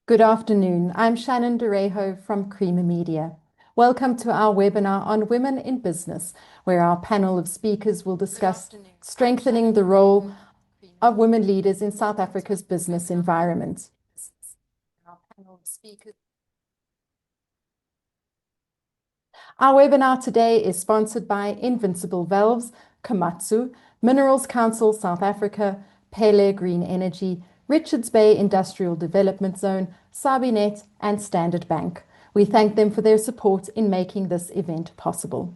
Good afternoon. I'm Shannon Derejo from Creamer Media. Welcome to our webinar on Women in Business, where our panel of speakers will discuss strengthening the role of women leaders in South Africa's business environment. Our webinar today is sponsored by Invincible Valves, Komatsu, Minerals Council South Africa, Pele Green Energy, Richards Bay Industrial Development Zone, Sabinet, and Standard Bank. We thank them for their support in making this event possible.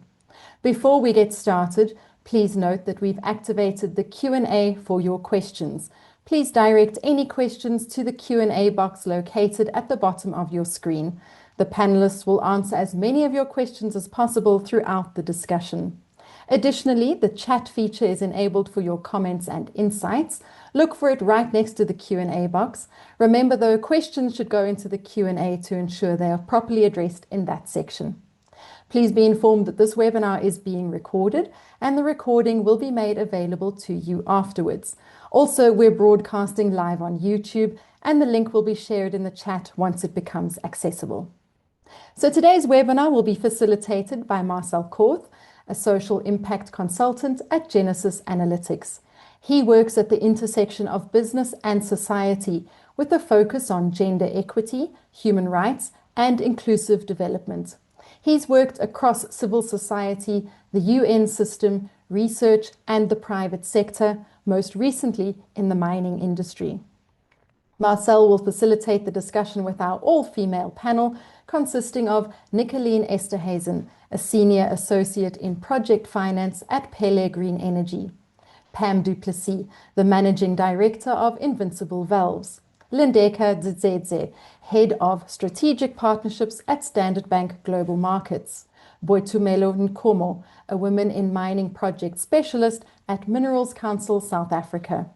Before we get started, please note that we've activated the Q&A for your questions. Please direct any questions to the Q&A box located at the bottom of your screen. The panelists will answer as many of your questions as possible throughout the discussion. Additionally, the chat feature is enabled for your comments and insights. Look for it right next to the Q&A box. Remember, though, questions should go into the Q&A to ensure they are properly addressed in that section. Please be informed that this webinar is being recorded and the recording will be made available to you afterwards. Also, we're broadcasting live on YouTube and the link will be shared in the chat once it becomes accessible. So today's webinar will be facilitated by Marcel Korth, a social impact consultant at Genesis Analytics. He works at the intersection of business and society with a focus on gender equity, human rights, and inclusive development. He's worked across civil society, the UN system, research, and the private sector, most recently in the mining industry. Marcel will facilitate the discussion with our all-female panel consisting of Nicolene Esterhuizen, a Senior Associate in Project Finance at Pele Green Energy, Pam du Plessis, the Managing Director of Invincible Valves, Lindeka Dzedze, Head of Strategic Partnerships at Standard Bank Global Markets, Boitumelo Nkomo, a Women in Mining Project Specialist at Minerals Council South Africa,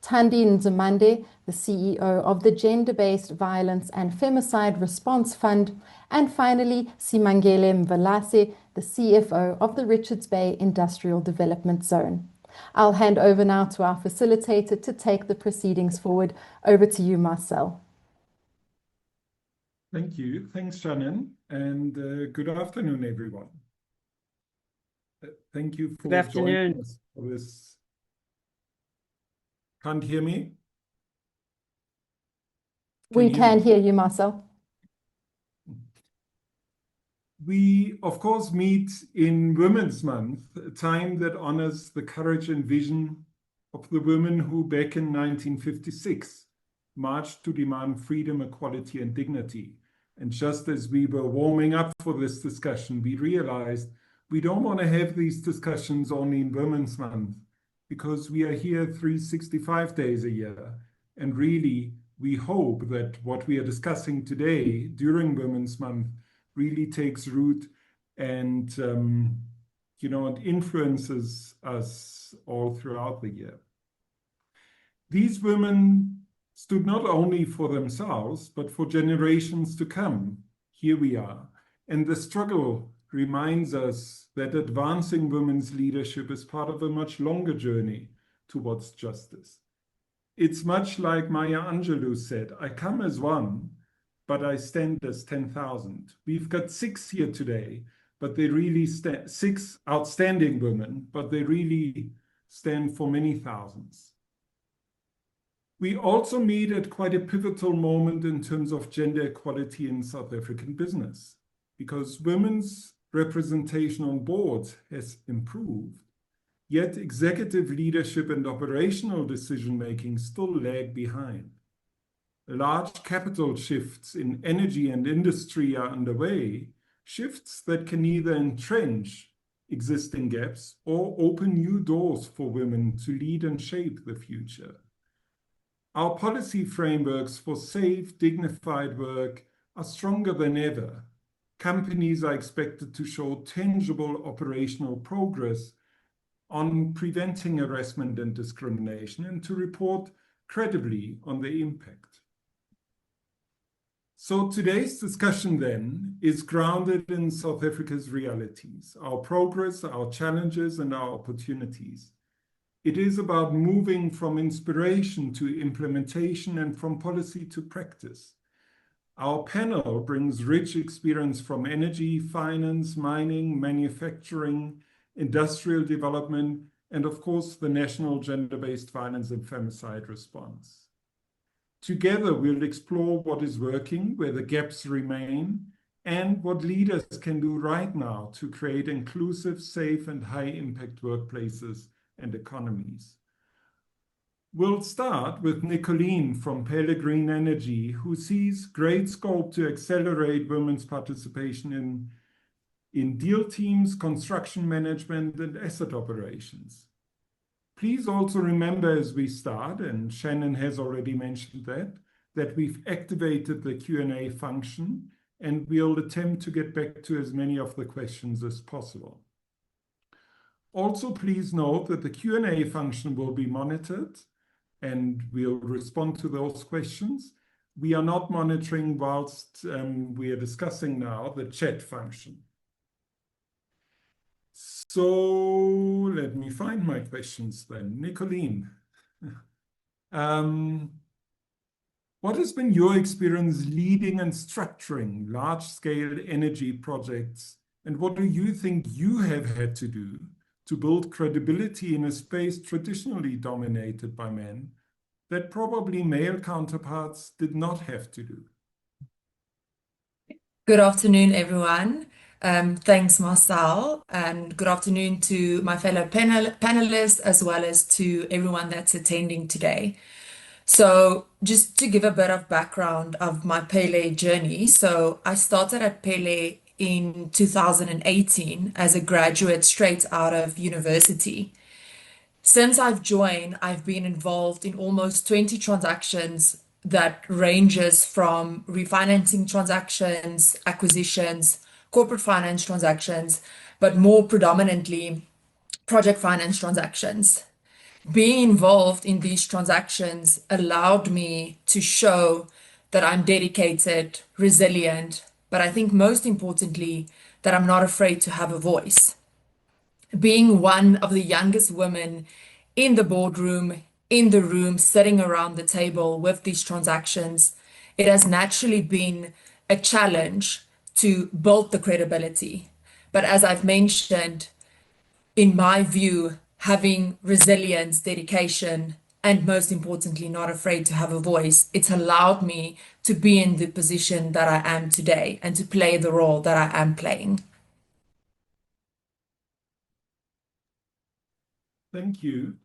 Tandi Nzimande, the CEO of the Gender-Based Violence and Femicide Response Fund, and finally Simangele Mvelase, the CFO of the Richards Bay Industrial Development Zone. I'll hand over now to our facilitator to take the proceedings forward. Over to you, Marcel. Thank you. Thanks, Shannon, and good afternoon, everyone. Thank you for joining us for this. Can't hear me? We can hear you, Marcel. We, of course, meet in Women's Month, a time that honors the courage and vision of the women who, back in 1956, marched to demand freedom, equality, and dignity. And just as we were warming up for this discussion, we realized we don't want to have these discussions only in Women's Month, because we are here 365 days a year. And really, we hope that what we are discussing today during Women's Month really takes root and, it influences us all throughout the year. These women stood not only for themselves, but for generations to come. Here we are. And the struggle reminds us that advancing women's leadership is part of a much longer journey towards justice. It's much like Maya Angelou said, I come as one, but I stand as 10,000. We've got 6 here today, but they really stand, 6 outstanding women, but they really stand for many thousands. We also meet at quite a pivotal moment in terms of gender equality in South African business, because women's representation on boards has improved, yet executive leadership and operational decision-making still lag behind. Large capital shifts in energy and industry are underway, shifts that can either entrench existing gaps or open new doors for women to lead and shape the future. Our policy frameworks for safe, dignified work are stronger than ever. Companies are expected to show tangible operational progress on preventing harassment and discrimination and to report credibly on the impact. So today's discussion then is grounded in South Africa's realities, our progress, our challenges, and our opportunities. It is about moving from inspiration to implementation and from policy to practice. Our panel brings rich experience from energy, finance, mining, manufacturing, industrial development, and of course, the National Gender-Based Violence and Femicide response. Together, we'll explore what is working, where the gaps remain, and what leaders can do right now to create inclusive, safe, and high-impact workplaces and economies. We'll start with Nicolene from Pele Green Energy, who sees great scope to accelerate women's participation in deal teams, construction management, and asset operations. Please also remember as we start, and Shannon has already mentioned that we've activated the Q&A function, and we'll attempt to get back to as many of the questions as possible. Also, please note that the Q&A function will be monitored, and we'll respond to those questions. We are not monitoring whilst we are discussing now the chat function. So let me find my questions then. Nicolene, what has been your experience leading and structuring large-scale energy projects, and what do you think you have had to do to build credibility in a space traditionally dominated by men that probably male counterparts did not have to do? Good afternoon, everyone. Thanks, Marcel, and good afternoon to my fellow panelists as well as to everyone that's attending today. So just to give a bit of background of my Pele journey. So I started at Pele in 2018 as a graduate straight out of university. Since I've joined, I've been involved in almost 20 transactions that ranges from refinancing transactions, acquisitions, corporate finance transactions, but more predominantly project finance transactions. Being involved in these transactions allowed me to show that I'm dedicated, resilient, but I think most importantly, that I'm not afraid to have a voice. Being one of the youngest women in the boardroom, in the room, sitting around the table with these transactions, it has naturally been a challenge to build the credibility. But as I've mentioned, in my view, having resilience, dedication, and most importantly, not afraid to have a voice, it's allowed me to be in the position that I am today and to play the role that I am playing. Thank you.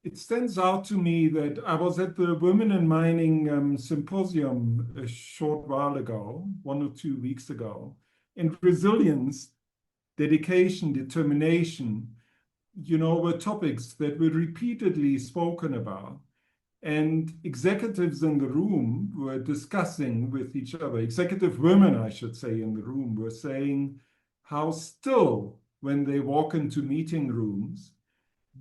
It stands out to me that I was at the Women in Mining Symposium a short while ago, 1 or 2 weeks ago, and resilience, dedication, determination, were topics that were repeatedly spoken about. And executives in the room were discussing with each other, executive women, I should say, in the room were saying how still, when they walk into meeting rooms,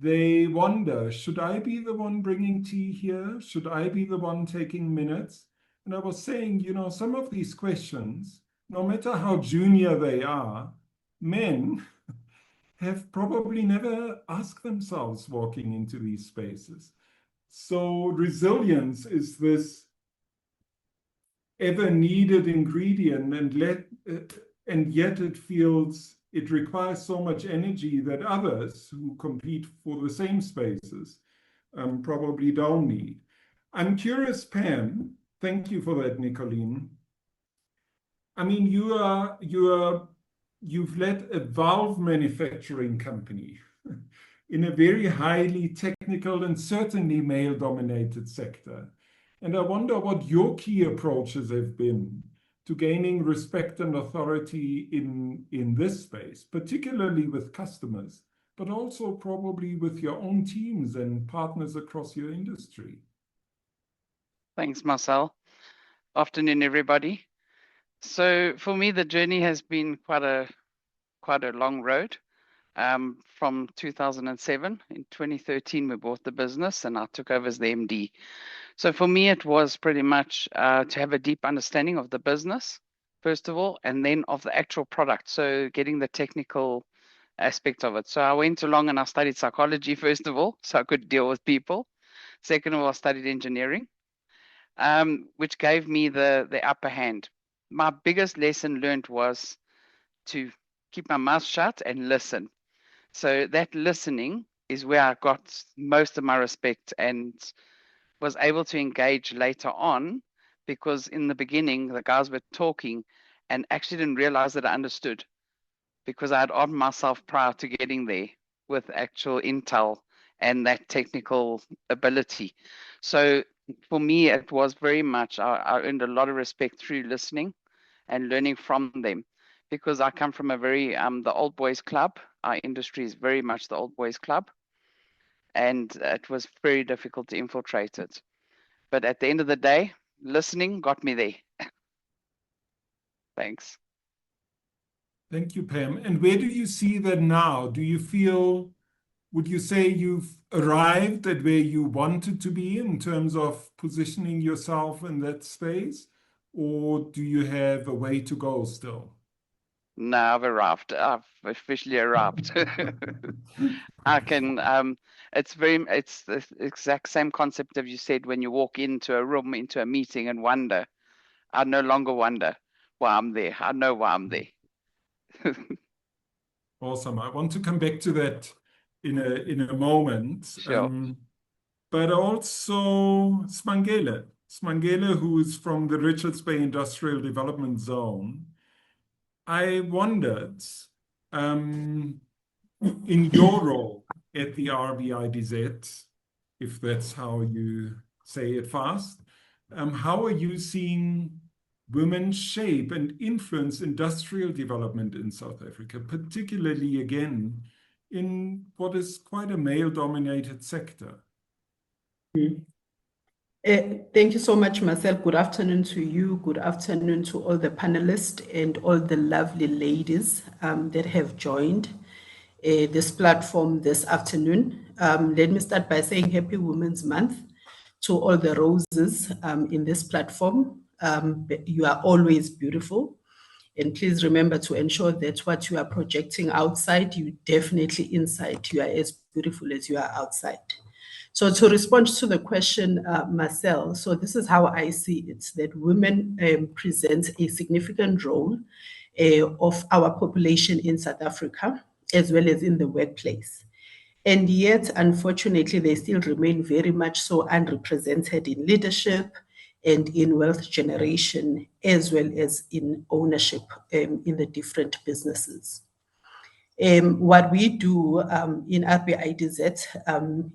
they wonder, should I be the one bringing tea here? Should I be the one taking minutes? And I was saying, some of these questions, no matter how junior they are, men have probably never asked themselves walking into these spaces. So resilience is this ever needed ingredient, and yet it requires so much energy that others who compete for the same spaces probably don't need. I'm curious, Pam, thank you for that, Nicolene. I mean, you've led a valve manufacturing company in a very highly technical and certainly male-dominated sector. And I wonder what your key approaches have been to gaining respect and authority in this space, particularly with customers, but also probably with your own teams and partners across your industry. Thanks, Marcel. Afternoon, everybody. So for me, the journey has been quite a long road. From 2007, in 2013, we bought the business and I took over as the MD. So for me, it was pretty much to have a deep understanding of the business, first of all, and then of the actual product. So getting the technical aspect of it. So I went along and I studied psychology, first of all, so I could deal with people. Second of all, I studied engineering. which gave me the upper hand. My biggest lesson learned was to keep my mouth shut and listen. So that listening is where I got most of my respect and was able to engage later on, because in the beginning, the guys were talking and actually didn't realize that I understood, because I had armed myself prior to getting there with actual intel and that technical ability. So for me, it was very much, I earned a lot of respect through listening and learning from them, because I come from a very, the old boys club. Our industry is very much the old boys club. And it was very difficult to infiltrate it. But at the end of the day, listening got me there. Thanks. Thank you, Pam. And where do you see that now? Do you feel, would you say you've arrived at where you wanted to be in terms of positioning yourself in that space? Or do you have a way to go still? No, I've arrived. I've officially arrived. I can, it's the exact same concept of you said when you walk into a room, into a meeting and wonder. I no longer wonder why I'm there. I know why I'm there. Awesome. I want to come back to that in a moment. Sure. But also Simangele, who is from the Richards Bay Industrial Development Zone. I wondered, in your role at the RBIDZ, if that's how you say it fast, how are you seeing women shape and influence industrial development in South Africa, particularly again in what is quite a male-dominated sector? Thank you so much, Marcel. Good afternoon to you. Good afternoon to all the panelists and all the lovely ladies that have joined this platform this afternoon. Let me start by saying Happy Women's Month to all the roses in this platform. You are always beautiful. And please remember to ensure that what you are projecting outside, you definitely inside. You are as beautiful as you are outside. So to respond to the question, Marcel, so this is how I see it, that women present a significant role of our population in South Africa, as well as in the workplace. And yet, unfortunately, they still remain very much so unrepresented in leadership and in wealth generation, as well as in ownership in the different businesses. What we do in RBIDZ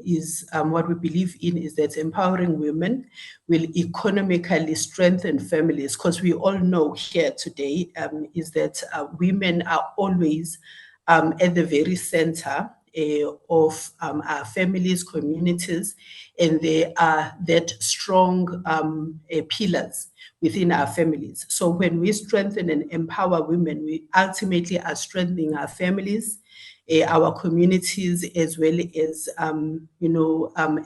is what we believe in is that empowering women will economically strengthen families, because we all know here today is that women are always at the very center of our families, communities, and they are that strong pillars within our families. So when we strengthen and empower women, we ultimately are strengthening our families, our communities, as well as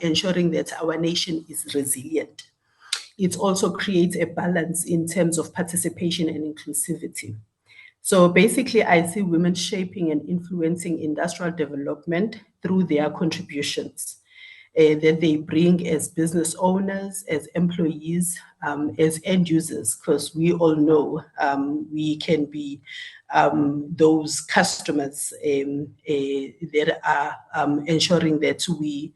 ensuring that our nation is resilient. It also creates a balance in terms of participation and inclusivity. So basically, I see women shaping and influencing industrial development through their contributions that they bring as business owners, as employees, as end users, because we all know we can be those customers that are ensuring that we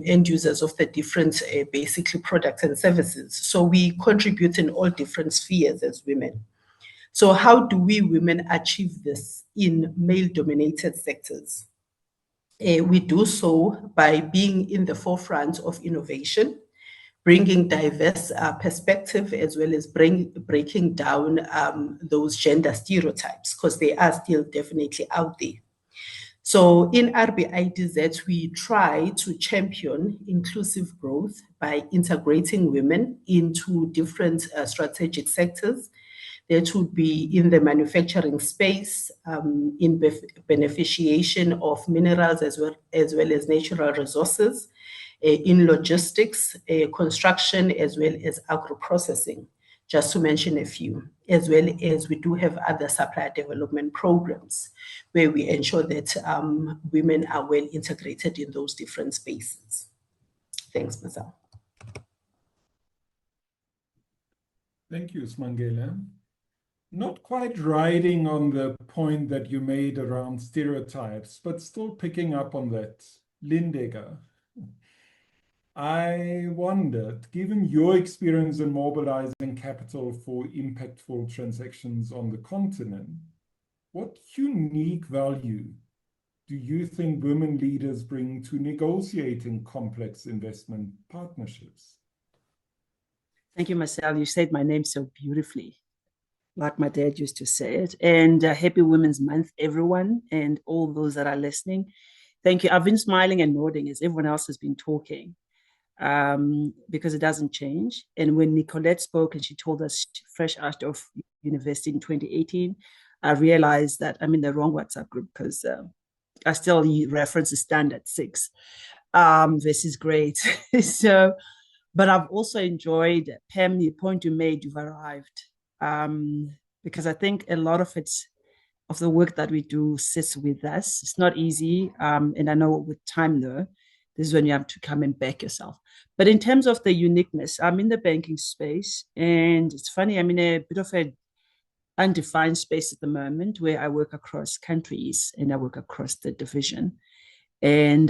end users of the different basically products and services. So we contribute in all different spheres as women. So how do we women achieve this in male-dominated sectors? We do so by being in the forefront of innovation, bringing diverse perspective, as well as breaking down those gender stereotypes, because they are still definitely out there. So in RBIDZ, we try to champion inclusive growth by integrating women into different strategic sectors. That would be in the manufacturing space, in beneficiation of minerals as well as natural resources, in logistics, construction, as well as agro-processing, just to mention a few, as well as we do have other supplier development programs where we ensure that women are well integrated in those different spaces. Thanks, Marcel. Thank you, Simangele. Not quite riding on the point that you made around stereotypes, but still picking up on that. Lindeka, I wondered, given your experience in mobilizing capital for impactful transactions on the continent, what unique value do you think women leaders bring to negotiating complex investment partnerships? Thank you, Marcel. You said my name so beautifully, like my dad used to say it. And happy Women's Month, everyone, and all those that are listening. Thank you. I've been smiling and nodding as everyone else has been talking, because it doesn't change. And when Nicolette spoke and she told us fresh out of university in 2018, I realized that I'm in the wrong WhatsApp group because I still reference the standard 6. This is great. So, but I've also enjoyed, Pam, the point you made, you've arrived. Because I think a lot of the work that we do sits with us. It's not easy. And I know with time though, this is when you have to come and back yourself. But in terms of the uniqueness, I'm in the banking space, and it's funny, I'm in a bit of an undefined space at the moment where I work across countries and I work across the division, and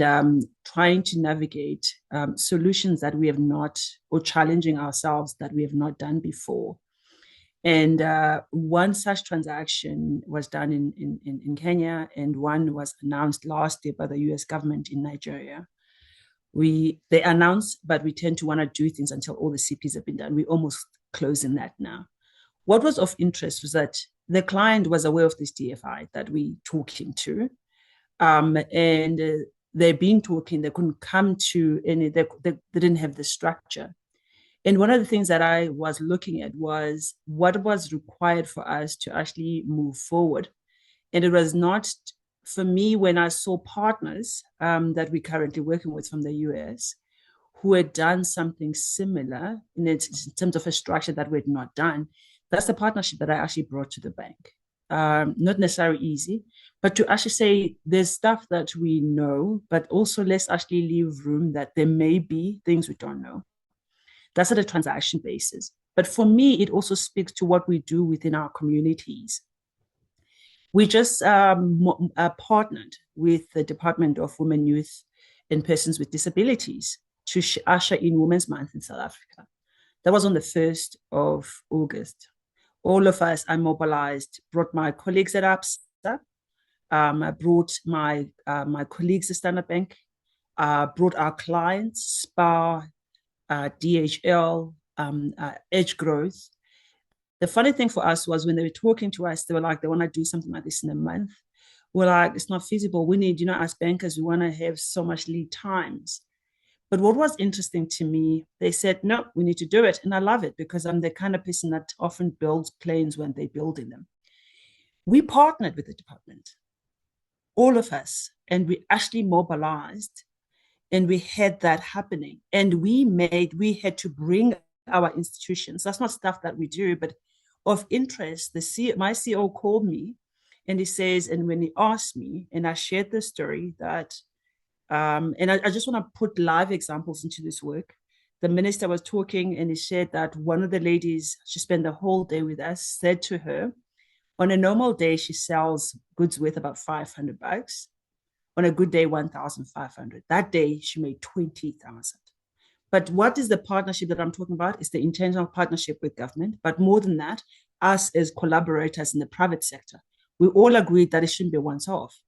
trying to navigate solutions that we have not, or challenging ourselves that we have not done before. And one such transaction was done in Kenya, and one was announced last year by the US government in Nigeria. They announced, but we tend to want to do things until all the CPs have been done. We're almost closing that now. What was of interest was that the client was aware of this DFI that we talking to, and they've been talking. They couldn't come to any. They didn't have the structure. And one of the things that I was looking at was what was required for us to actually move forward. And it was not, for me, when I saw partners that we're currently working with from the US who had done something similar in terms of a structure that we had not done, that's the partnership that I actually brought to the bank. Not necessarily easy, but to actually say there's stuff that we know, but also let's actually leave room that there may be things we don't know. That's at a transaction basis. But for me, it also speaks to what we do within our communities. We just partnered with the Department of Women, Youth, and Persons with Disabilities to usher in Women's Month in South Africa. That was on the 1st of August. All of us, I mobilized, brought my colleagues at ABSA, I brought my colleagues at Standard Bank, brought our clients, SPAR, DHL, Edge Growth. The funny thing for us was when they were talking to us, they were like, they want to do something like this in a month. We're like, it's not feasible. We need, as bankers, we want to have so much lead times. But what was interesting to me, they said, no, we need to do it. And I love it because I'm the kind of person that often builds planes when they're building them. We partnered with the department, all of us, and we actually mobilized, and we had that happening. And we had to bring our institutions. That's not stuff that we do, but of interest. My CEO called me and he says, and when he asked me, and I shared the story that, and I just want to put live examples into this work. The minister was talking and he shared that one of the ladies, she spent the whole day with us, said to her, on a normal day, she sells goods worth about $500. On a good day, 1,500. That day, she made 20,000. But what is the partnership that I'm talking about? It's the intentional partnership with government. But more than that, us as collaborators in the private sector, we all agreed that it shouldn't be once off.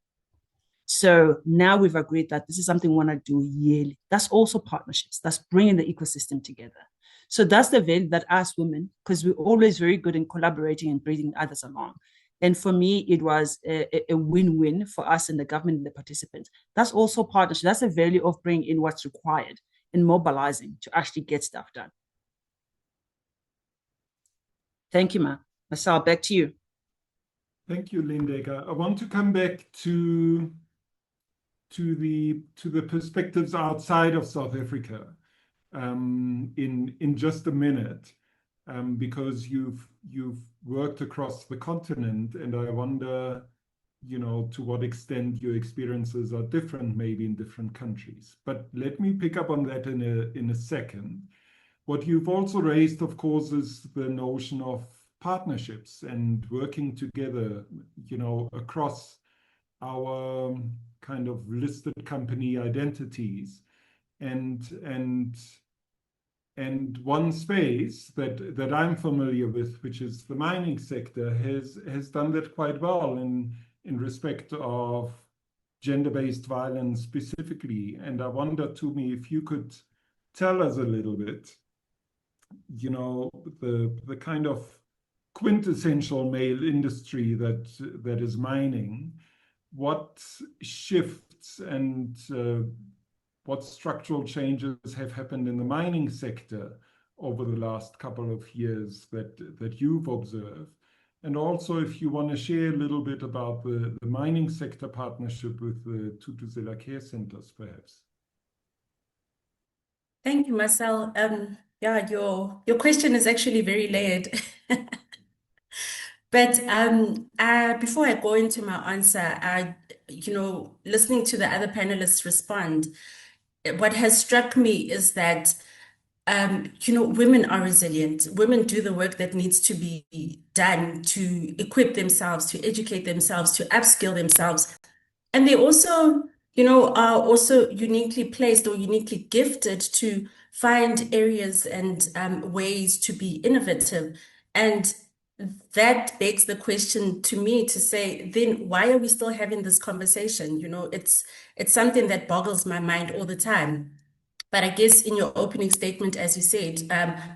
So now we've agreed that this is something we want to do yearly. That's also partnerships. That's bringing the ecosystem together. So that's the value that us women, because we're always very good in collaborating and bringing others along. And for me, it was a win-win for us and the government and the participants. That's also partnership. That's the value of bringing in what's required and mobilizing to actually get stuff done. Thank you, Marcel, back to you. Thank you, Lindeka. I want to come back to the perspectives outside of South Africa in just a minute, because you've worked across the continent, and I wonder, to what extent your experiences are different, maybe in different countries. But let me pick up on that in a second. What you've also raised, of course, is the notion of partnerships and working together, across our kind of listed company identities. And one space that I'm familiar with, which is the mining sector, has done that quite well in respect of gender-based violence specifically. And I wonder, Tumi, if you could tell us a little bit, the kind of quintessential male industry that is mining, what shifts and what structural changes have happened in the mining sector over the last couple of years that you've observed? And also, if you want to share a little bit about the mining sector partnership with the Thuthuzela care centers, perhaps. Thank you, Marcel. Yeah, your question is actually very layered. But before I go into my answer, listening to the other panelists respond, what has struck me is that women are resilient. Women do the work that needs to be done to equip themselves, to educate themselves, to upskill themselves. And they also, are also uniquely placed or uniquely gifted to find areas and ways to be innovative. And that begs the question to me to say, then why are we still having this conversation? It's something that boggles my mind all the time. But I guess in your opening statement, as you said,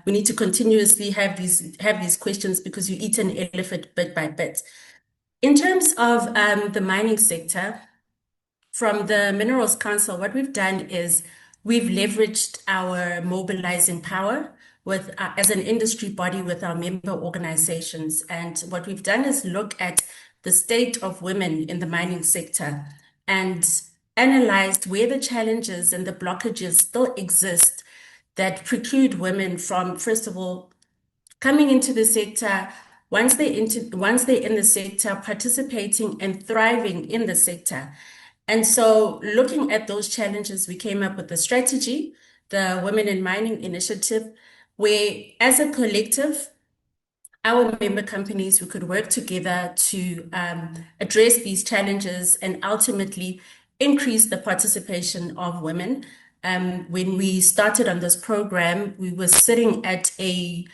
we need to continuously have these questions because you eat an elephant bit by bit. In terms of the mining sector, from the Minerals Council, what we've done is we've leveraged our mobilizing power with as an industry body with our member organizations. And what we've done is look at the state of women in the mining sector and analyzed where the challenges and the blockages still exist that preclude women from, first of all, coming into the sector, once they're in the sector, participating and thriving in the sector. And so looking at those challenges, we came up with a strategy, the Women in Mining Initiative, where as a collective, our member companies, we could work together to address these challenges and ultimately increase the participation of women. When we started on this program, we were sitting at a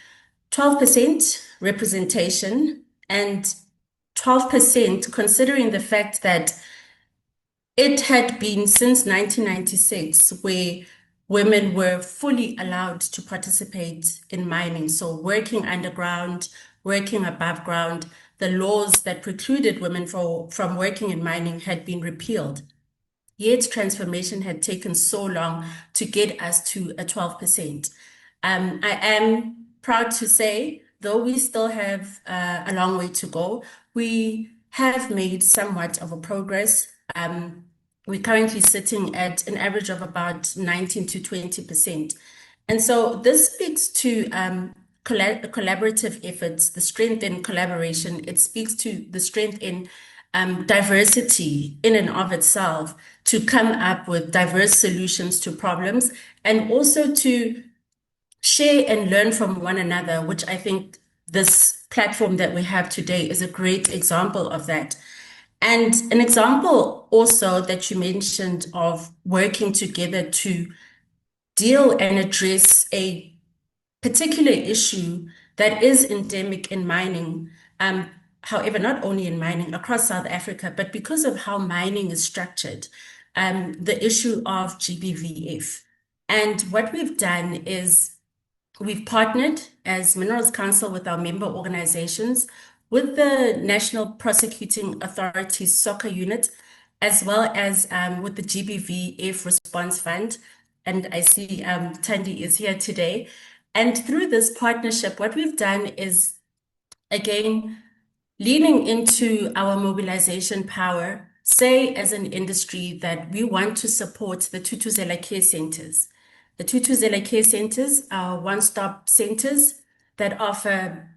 12% representation, and 12% considering the fact that it had been since 1996 where women were fully allowed to participate in mining. So working underground, working above ground, the laws that precluded women from working in mining had been repealed. Yet transformation had taken so long to get us to a 12%. I am proud to say, though we still have a long way to go, we have made somewhat of a progress. We're currently sitting at an average of about 19 to 20%. And so this speaks to collaborative efforts, the strength in collaboration. It speaks to the strength in diversity in and of itself to come up with diverse solutions to problems and also to share and learn from one another, which I think this platform that we have today is a great example of that. And an example also that you mentioned of working together to deal and address a particular issue that is endemic in mining. However, not only in mining, across South Africa, but because of how mining is structured, the issue of GBVF. And what we've done is we've partnered as Minerals Council with our member organizations, with the National Prosecuting Authority's soccer unit, as well as with the GBVF Response Fund. And I see Tandi is here today. And through this partnership, what we've done is, again, leaning into our mobilization power, say as an industry that we want to support the Thuthuzela care centers. The Thuthuzela care centers are one-stop centers that offer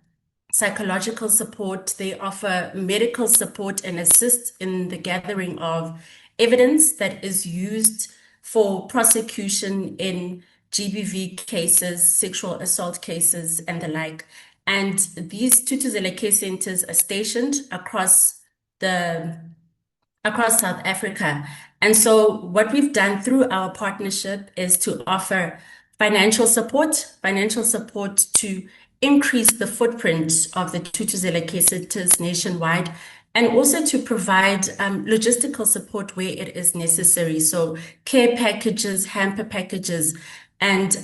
psychological support, they offer medical support and assist in the gathering of evidence that is used for prosecution in GBV cases, sexual assault cases, and the like. And these Thuthuzela care centers are stationed across South Africa. And so what we've done through our partnership is to offer financial support to increase the footprint of the Thuthuzela care centers nationwide, and also to provide logistical support where it is necessary. So care packages, hamper packages, and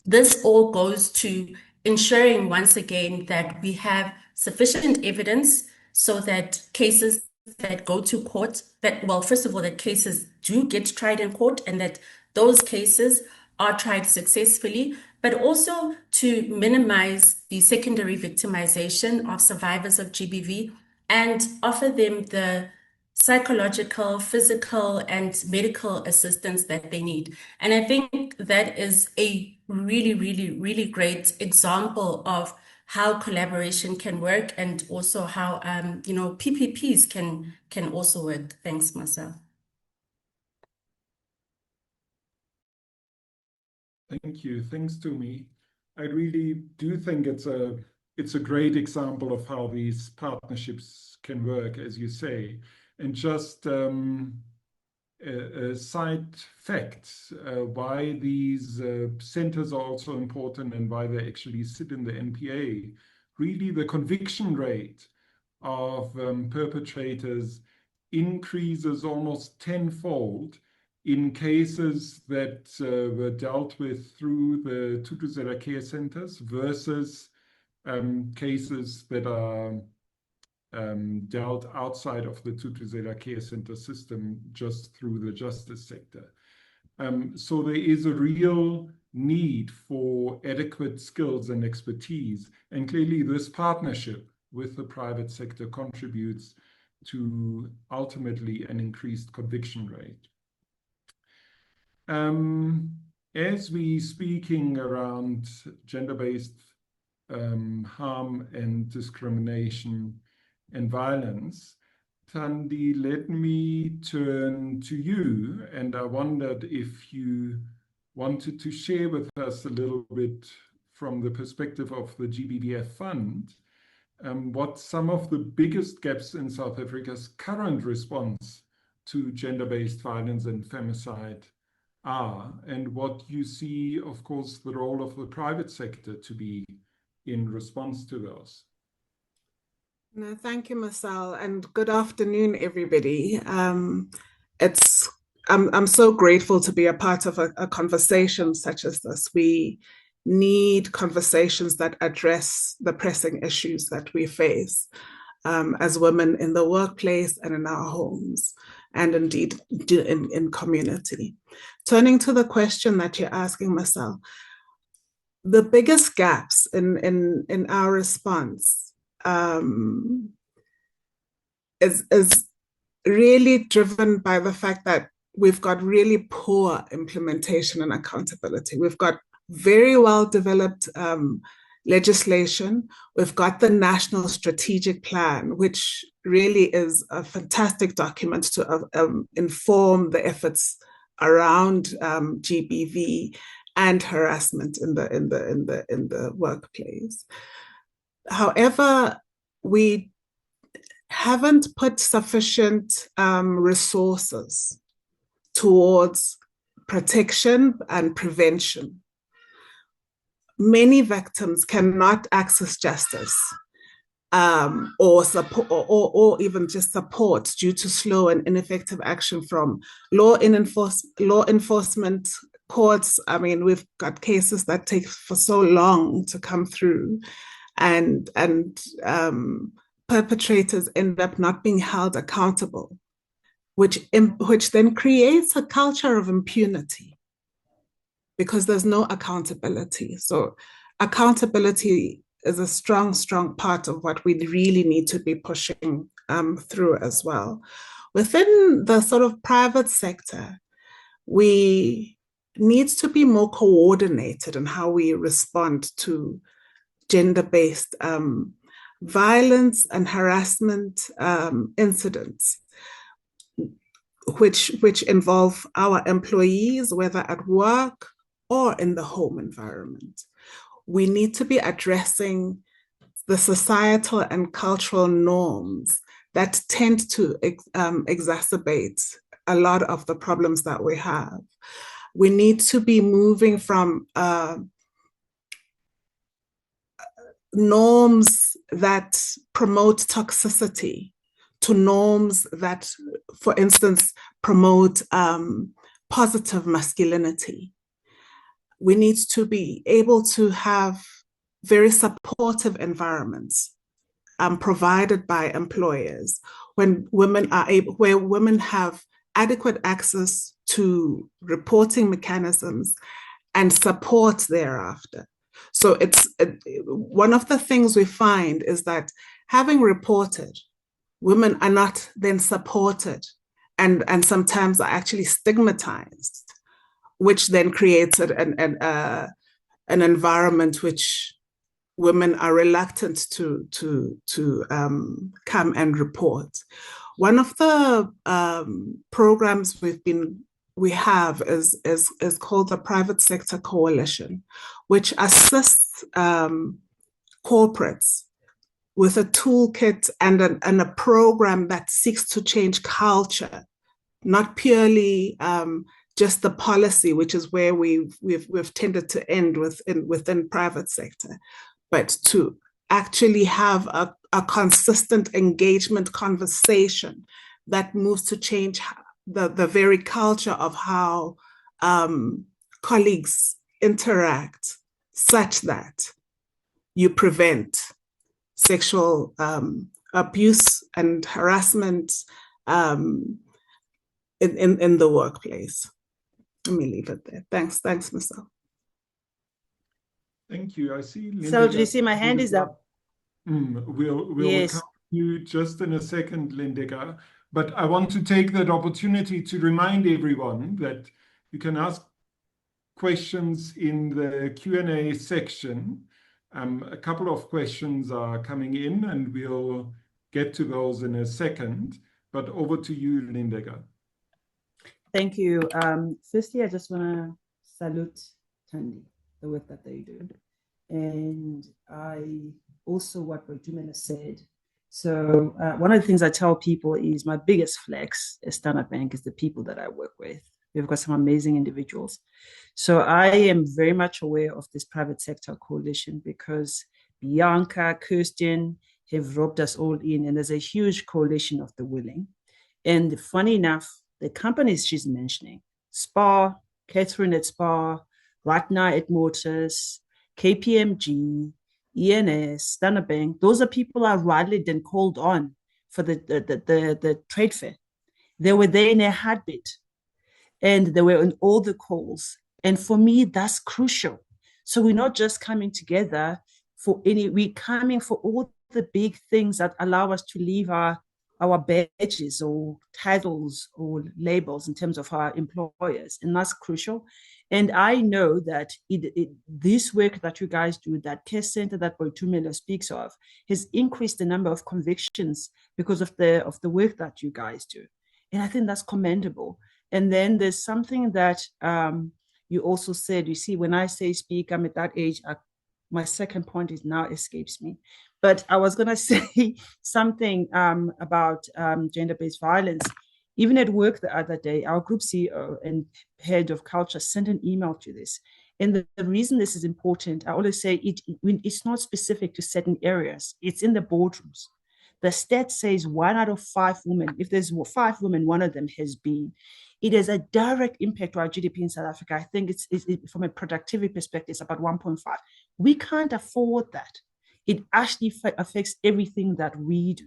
this all goes to ensuring once again that we have sufficient evidence so that cases that go to court, first of all, that cases do get tried in court and that those cases are tried successfully, but also to minimize the secondary victimization of survivors of GBV and offer them the psychological, physical, and medical assistance that they need. And I think that is a really, really, really great example of how collaboration can work, and also how PPPs can also work. Thanks, Marcel. Thank you. Thanks, Tumi. I really do think it's a great example of how these partnerships can work, as you say. And just side facts, why these centers are also important and why they actually sit in the NPA. Really, the conviction rate of perpetrators increases almost tenfold in cases that were dealt with through the Thuthuzela care centers versus cases that are dealt outside of the Thuthuzela care center system just through the justice sector. So there is a real need for adequate skills and expertise. And clearly this partnership with the private sector contributes to ultimately an increased conviction rate. As we speaking around gender-based harm and discrimination and violence, Tandi, let me turn to you, and I wondered if you wanted to share with us a little bit from the perspective of the GBVF Fund, what some of the biggest gaps in South Africa's current response to gender-based violence and femicide are, and what you see, of course, the role of the private sector to be in response to those. No, thank you, Marcel, and good afternoon, everybody. I'm so grateful to be a part of a conversation such as this. We need conversations that address the pressing issues that we face as women in the workplace and in our homes, and indeed in community. Turning to the question that you're asking, Marcel, the biggest gaps in our response is really driven by the fact that we've got really poor implementation and accountability. We've got very well developed legislation. We've got the National Strategic Plan, which really is a fantastic document to inform the efforts around GBV and harassment in the workplace. However, we haven't put sufficient resources towards protection and prevention. Many victims cannot access justice or support, or even just support due to slow and ineffective action from law enforcement courts. I mean, we've got cases that take for so long to come through, and perpetrators end up not being held accountable, which then creates a culture of impunity because there's no accountability. So accountability is a strong, strong part of what we really need to be pushing through as well. Within the sort of private sector, we need to be more coordinated in how we respond to gender-based violence and harassment incidents, which involve our employees, whether at work or in the home environment. We need to be addressing the societal and cultural norms that tend to exacerbate a lot of the problems that we have. We need to be moving from norms that promote toxicity to norms that, for instance, promote positive masculinity. We need to be able to have very supportive environments provided by employers when women are able, where women have adequate access to reporting mechanisms and support thereafter. So it's one of the things we find is that having reported, women are not then supported and sometimes are actually stigmatized, which then creates an environment which women are reluctant to come and report. One of the programs we have is called the Private Sector Coalition, which assists corporates with a toolkit and a program that seeks to change culture, not purely just the policy, which is where we've tended to end within private sector, but to actually have a consistent engagement conversation that moves to change the very culture of how colleagues interact, such that you prevent sexual abuse and harassment in the workplace. Let me leave it there. Thanks, Marcel. Thank you. I see Lindeka. So, do you see my hand is up? We'll Yes. come to you just in a second, Lindeka. But I want to take that opportunity to remind everyone that you can ask questions in the Q&A section. A couple of questions are coming in, and we'll get to those in a second. But over to you, Lindeka. Thank you. Firstly, I just want to salute Tandi, the work that they do. And I also what Boitumelo said. So one of the things I tell people is my biggest flex at Standard Bank is the people that I work with. We've got some amazing individuals. So I am very much aware of this private sector coalition because Bianca, Kirsten have roped us all in, and there's a huge coalition of the willing. And funny enough, the companies she's mentioning, SPAR, Catherine at SPAR, Ratna at Motors, KPMG, ENS, Standard Bank, those are people I rightly then called on for the trade fair. They were there in a heartbeat, and they were on all the calls. And for me, that's crucial. So we're not just coming together we're coming for all the big things that allow us to leave our badges or titles or labels in terms of our employers, and that's crucial. And I know that this work that you guys do, that care center that Boitumelo speaks of, has increased the number of convictions because of the work that you guys do. And I think that's commendable. And then there's something that you also said, you see, when I say speak, I'm at that age, my second point is now escapes me. But I was going to say something about gender-based violence. Even at work the other day, our group CEO and head of culture sent an email to this. And the reason this is important, I always say it's not specific to certain areas. It's in the boardrooms. The stat says 1 out of 5 women, if there's 5 women, one of them has been. It has a direct impact to our GDP in South Africa. I think it's from a productivity perspective, it's about 1.5. We can't afford that. It actually affects everything that we do.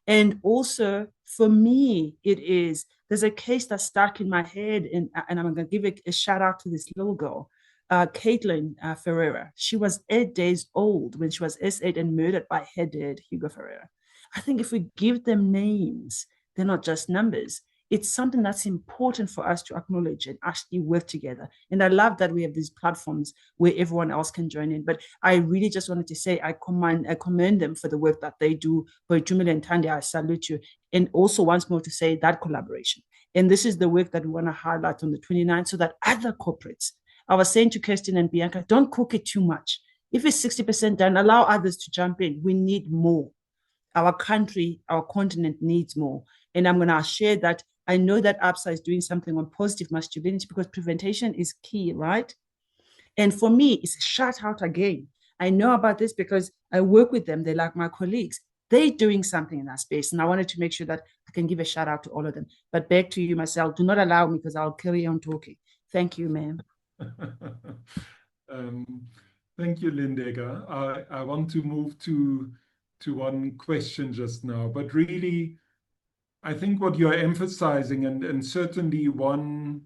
And also, for me, there's a case that's stuck in my head, and I'm going to give a shout out to this little girl, Caitlin Ferreira. She was 8 days old when she was S8 and murdered by her dad, Hugo Ferreira. I think if we give them names, they're not just numbers. It's something that's important for us to acknowledge and actually work together. And I love that we have these platforms where everyone else can join in. But I really just wanted to say I commend them for the work that they do. Boitumelo and Tandi, I salute you. And also once more to say that collaboration. And this is the work that we want to highlight on the 29th so that other corporates I was saying to Kirsten and Bianca, don't cook it too much. If it's 60% done, allow others to jump in. We need more. Our country, our continent needs more. And I'm going to share that. I know that ABSA is doing something on positive masculinity because prevention is key, right? And for me, it's a shout out again. I know about this because I work with them. They're like my colleagues. They're doing something in that space. And I wanted to make sure that I can give a shout out to all of them. But back to you, Marcel. Do not allow me because I'll carry on talking. Thank you, ma'am. Thank you, Lindeka. I want to move to one question just now, but really, I think what you're emphasizing, and certainly one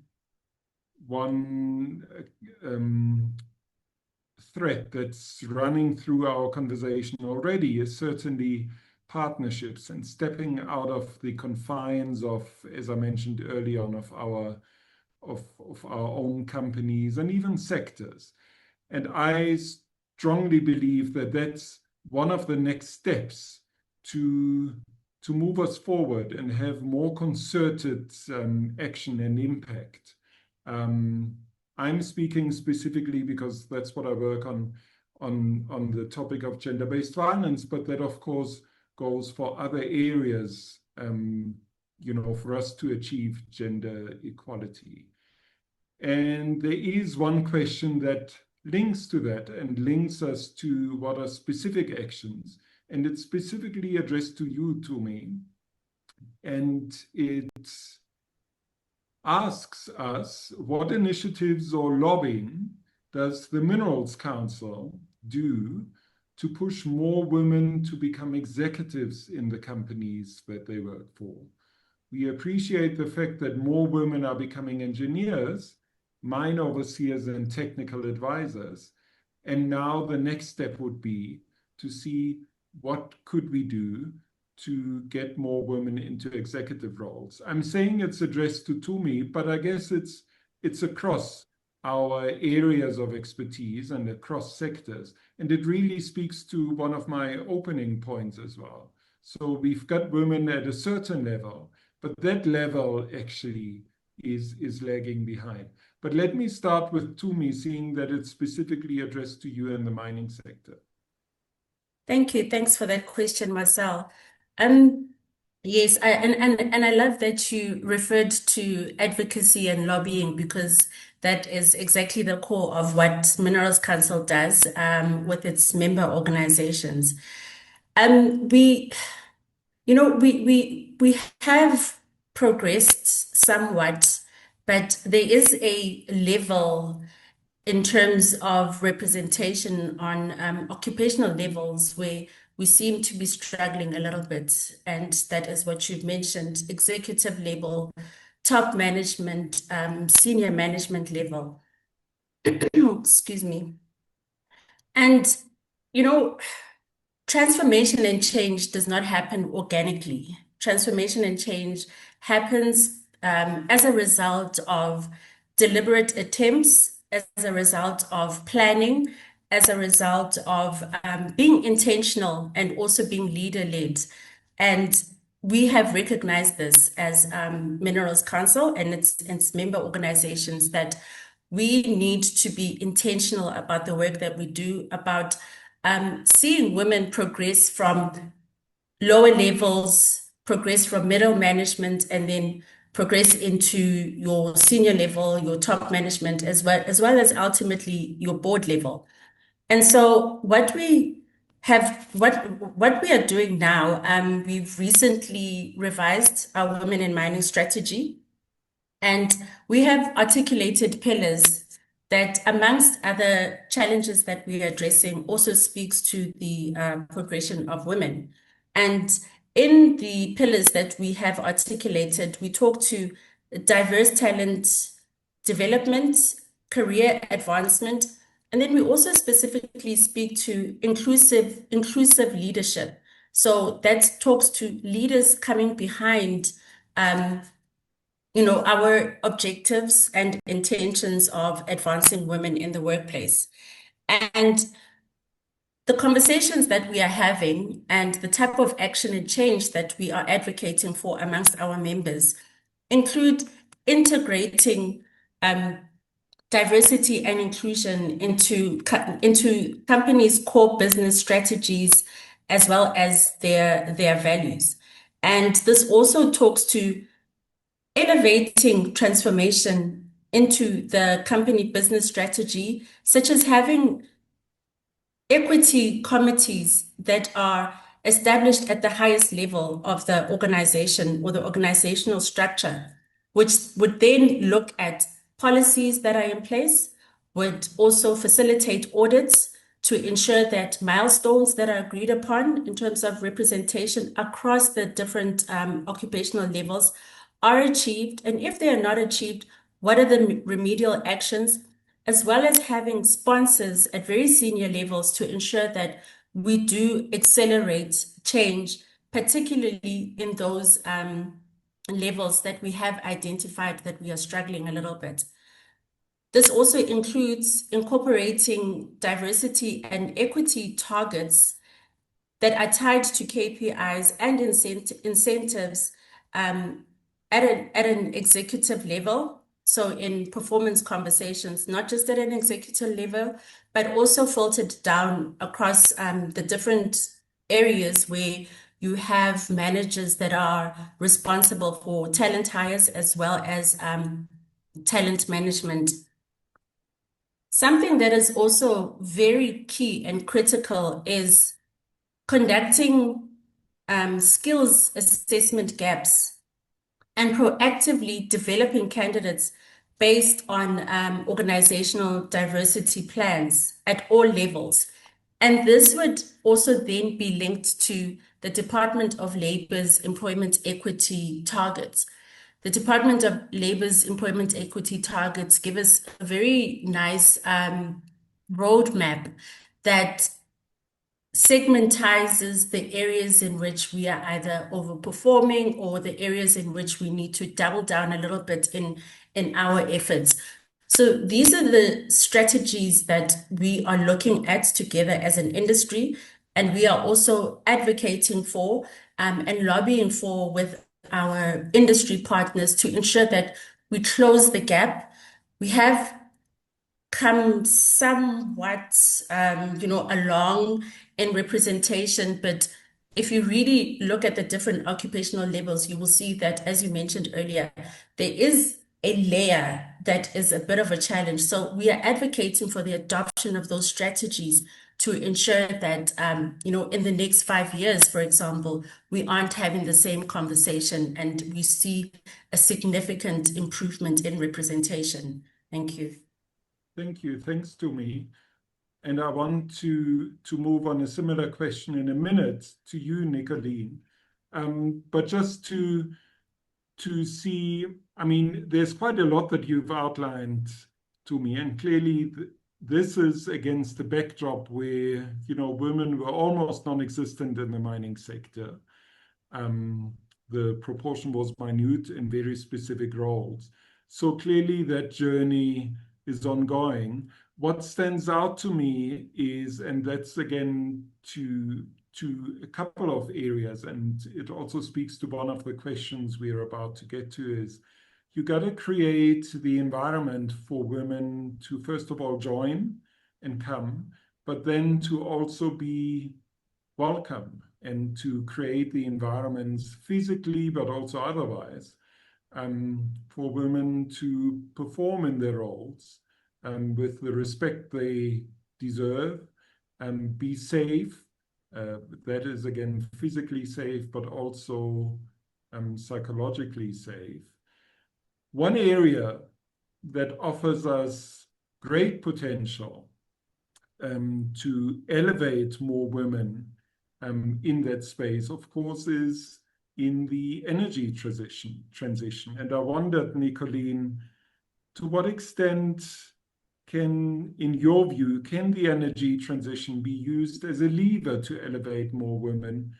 thread that's running through our conversation already is certainly partnerships and stepping out of the confines of, as I mentioned early on, of our own companies and even sectors. And I strongly believe that that's one of the next steps to move us forward and have more concerted action and impact. I'm speaking specifically because that's what I work on the topic of gender-based violence, but that of course goes for other areas, for us to achieve gender equality. And there is one question that links to that and links us to what are specific actions. And it's specifically addressed to you, Tumi. And it asks us, what initiatives or lobbying does the Minerals Council do to push more women to become executives in the companies that they work for? We appreciate the fact that more women are becoming engineers, mine overseers, and technical advisors. And now the next step would be to see what could we do to get more women into executive roles. I'm saying it's addressed to Tumi, but I guess it's across our areas of expertise and across sectors. And it really speaks to one of my opening points as well. So we've got women at a certain level, but that level actually is lagging behind. But let me start with Tumi, seeing that it's specifically addressed to you in the mining sector. Thank you. Thanks for that question, Marcel. Yes, and I love that you referred to advocacy and lobbying because that is exactly the core of what Minerals Council does with its member organizations. We have progressed somewhat, but there is a level in terms of representation on occupational levels where we seem to be struggling a little bit. And that is what you've mentioned, executive level, top management, senior management level. Excuse me. And, transformation and change does not happen organically. Transformation and change happens as a result of deliberate attempts, as a result of planning, as a result of being intentional and also being leader-led. And we have recognized this as Minerals Council and its member organizations that we need to be intentional about the work that we do, about seeing women progress from lower levels, progress from middle management, and then progress into your senior level, your top management, as well as ultimately your board level. And so what we are doing now, we've recently revised our Women in Mining strategy, and we have articulated pillars that, amongst other challenges that we are addressing, also speaks to the progression of women. And in the pillars that we have articulated, we talk to diverse talent development, career advancement, and then we also specifically speak to inclusive leadership. So that talks to leaders coming behind our objectives and intentions of advancing women in the workplace. And the conversations that we are having and the type of action and change that we are advocating for amongst our members include integrating diversity and inclusion into companies' core business strategies as well as their values. And this also talks to elevating transformation into the company business strategy, such as having equity committees that are established at the highest level of the organization or the organizational structure, which would then look at policies that are in place, would also facilitate audits to ensure that milestones that are agreed upon in terms of representation across the different occupational levels are achieved. And if they are not achieved, what are the remedial actions, as well as having sponsors at very senior levels to ensure that we do accelerate change, particularly in those levels that we have identified that we are struggling a little bit. This also includes incorporating diversity and equity targets that are tied to KPIs and incentives at an executive level. So in performance conversations, not just at an executive level, but also filtered down across the different areas where you have managers that are responsible for talent hires as well as talent management. Something that is also very key and critical is conducting skills assessment gaps and proactively developing candidates based on organizational diversity plans at all levels. And this would also then be linked to the Department of Labor's employment equity targets. The Department of Labor's employment equity targets give us a very nice roadmap that segmentizes the areas in which we are either overperforming or the areas in which we need to double down a little bit in our efforts. So these are the strategies that we are looking at together as an industry, and we are also advocating for and lobbying for with our industry partners to ensure that we close the gap. We have come somewhat, along in representation, but if you really look at the different occupational levels, you will see that, as you mentioned earlier, there is a layer that is a bit of a challenge. So we are advocating for the adoption of those strategies to ensure that, in the next 5 years, for example, we aren't having the same conversation and we see a significant improvement in representation. Thank you. Thank you. Thanks, Tumi. And I want to move on a similar question in a minute to you, Nicolene. But just to see, I mean, there's quite a lot that you've outlined to me, and clearly this is against the backdrop where, women were almost non-existent in the mining sector. The proportion was minute in very specific roles. So clearly that journey is ongoing. What stands out to me is, and that's again to a couple of areas, and it also speaks to one of the questions we're about to get to, is you got to create the environment for women to, first of all, join and come, but then to also be welcome and to create the environments physically, but also otherwise, for women to perform in their roles with the respect they deserve, and be safe. That is, again, physically safe, but also psychologically safe. One area that offers us great potential to elevate more women in that space, of course, is in the energy transition. And I wondered, Nicolene, to what extent in your view, can the energy transition be used as a lever to elevate more women,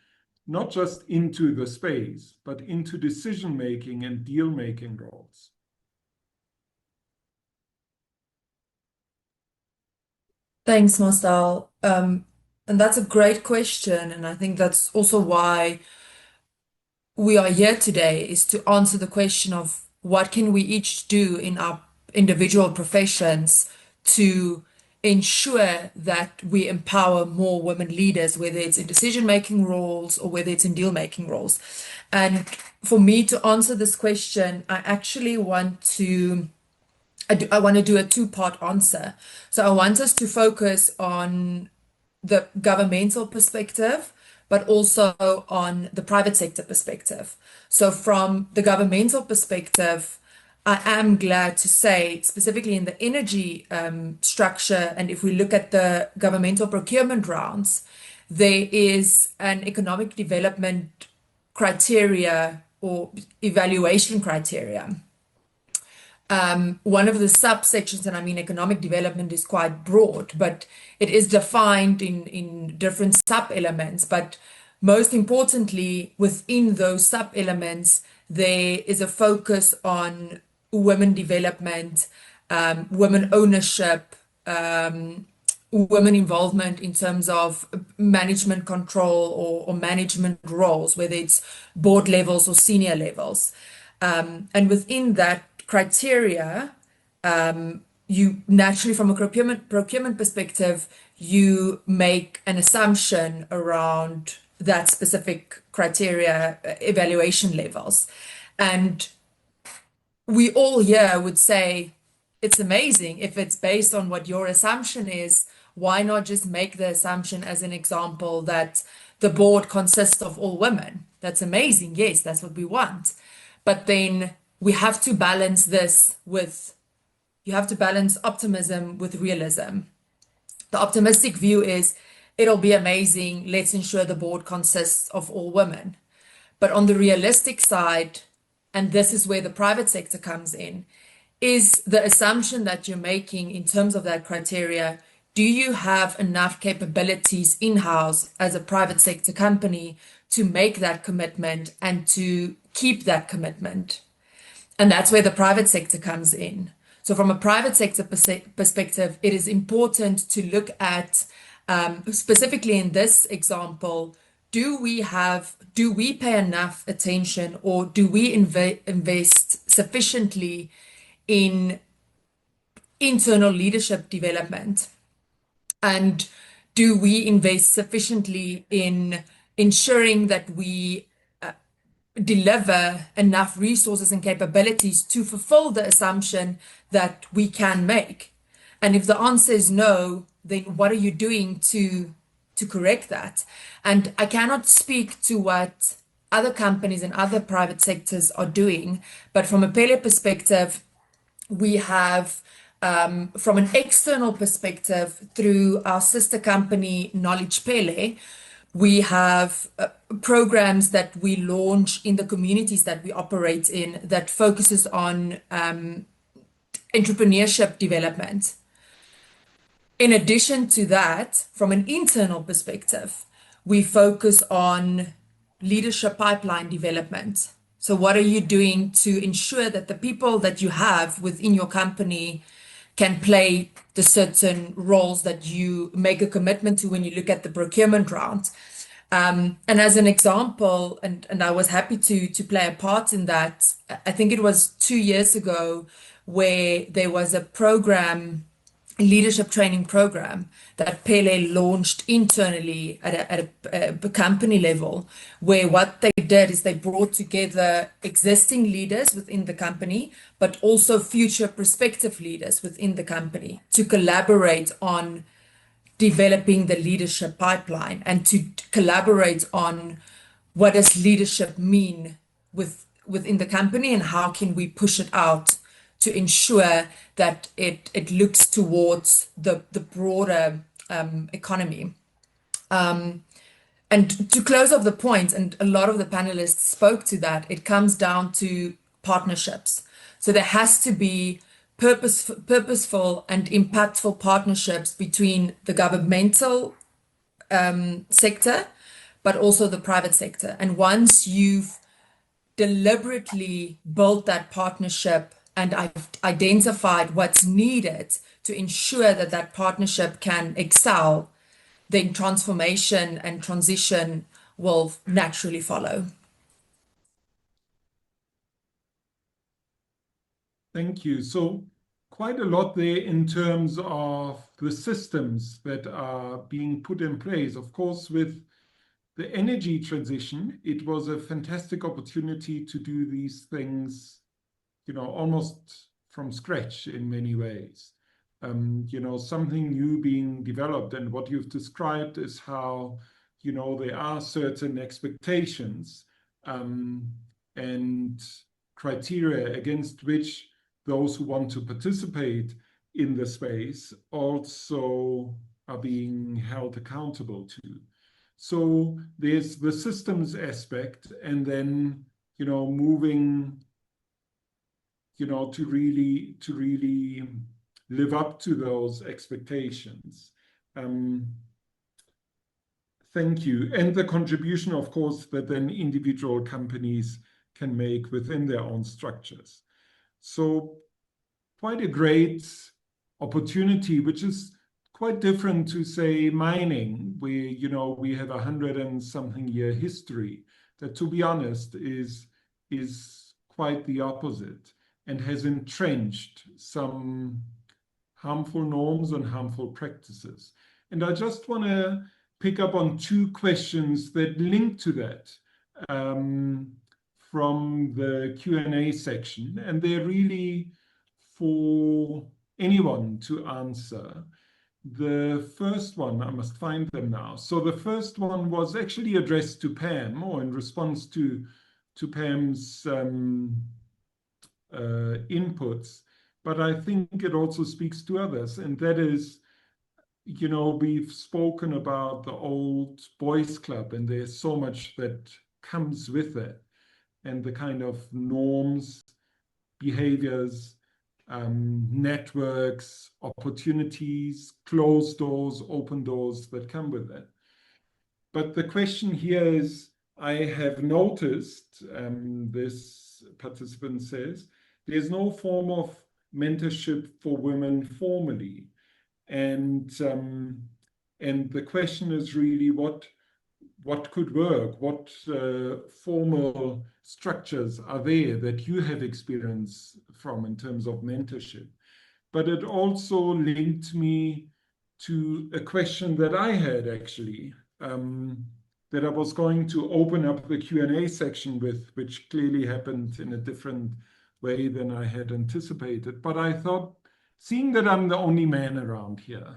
not just into the space, but into decision-making and deal-making roles? Thanks, Marcel. And that's a great question. And I think that's also why we are here today, is to answer the question of what can we each do in individual professions to ensure that we empower more women leaders, whether it's in decision-making roles or whether it's in deal-making roles. And for me to answer this question, I want to do a two-part answer. So I want us to focus on the governmental perspective, but also on the private sector perspective. So from the governmental perspective, I am glad to say, specifically in the energy structure, and if we look at the governmental procurement rounds, there is an economic development criteria or evaluation criteria. One of the subsections, and I mean, economic development is quite broad, but it is defined in different sub-elements. But most importantly, within those sub-elements, there is a focus on women development, women ownership, women involvement in terms of management control or management roles, whether it's board levels or senior levels. And within that criteria, you naturally, from a procurement perspective, you make an assumption around that specific criteria evaluation levels. And we all here would say, it's amazing if it's based on what your assumption is. Why not just make the assumption, as an example, that the board consists of all women? That's amazing. Yes, that's what we want. But then we have to balance this with, you have to balance optimism with realism. The optimistic view is, it'll be amazing. Let's ensure the board consists of all women. But on the realistic side, and this is where the private sector comes in, is the assumption that you're making in terms of that criteria. Do you have enough capabilities in-house as a private sector company to make that commitment and to keep that commitment? And that's where the private sector comes in. So from a private sector perspective, it is important to look at, specifically in this example, do we pay enough attention, or do we invest sufficiently in internal leadership development? And do we invest sufficiently in ensuring that we deliver enough resources and capabilities to fulfill the assumption that we can make? And if the answer is no, then what are you doing to correct that? And I cannot speak to what other companies and other private sectors are doing, but from a Pele perspective, we have, from an external perspective, through our sister company, Knowledge Pele, we have programs that we launch in the communities that we operate in that focuses on entrepreneurship development. In addition to that, from an internal perspective, we focus on leadership pipeline development. So what are you doing to ensure that the people that you have within your company can play the certain roles that you make a commitment to when you look at the procurement round? And as an example, and I was happy to play a part in that, I think it was 2 years ago, where there was a program, leadership training program that Pele launched internally at a company level, where what they did is they brought together existing leaders within the company, but also future prospective leaders within the company to collaborate on developing the leadership pipeline and to collaborate on what does leadership mean within the company and how can we push it out to ensure that it looks towards the broader economy. And to close off the point, and a lot of the panelists spoke to that, it comes down to partnerships. So there has to be purposeful and impactful partnerships between the governmental sector, but also the private sector. And once you've deliberately built that partnership and I've identified what's needed to ensure that that partnership can excel, then transformation and transition will naturally follow. Thank you. So quite a lot there in terms of the systems that are being put in place. Of course, with the energy transition, it was a fantastic opportunity to do these things, almost from scratch in many ways. Something new being developed, and what you've described is how, there are certain expectations and criteria against which those who want to participate in the space also are being held accountable to. So there's the systems aspect, and then, moving, to really live up to those expectations. Thank you. And the contribution, of course, that then individual companies can make within their own structures. So quite a great opportunity, which is quite different to, say, mining, where, we have 100-and-something year history that, to be honest, is quite the opposite and has entrenched some harmful norms and harmful practices. And I just want to pick up on two questions that link to that from the Q&A section, and they're really for anyone to answer. The first one, I must find them now. So the first one was actually addressed to Pam, or in response to Pam's inputs, but I think it also speaks to others, and that is, we've spoken about the old boys club, and there's so much that comes with it, and the kind of norms, behaviors, networks, opportunities, closed doors, open doors that come with it. But the question here is, I have noticed, this participant says, there's no form of mentorship for women formally. And the question is really what could work? What formal structures are there that you have experience from in terms of mentorship? But it also linked me to a question that I had actually, that I was going to open up the Q&A section with, which clearly happened in a different way than I had anticipated. But I thought, seeing that I'm the only man around here,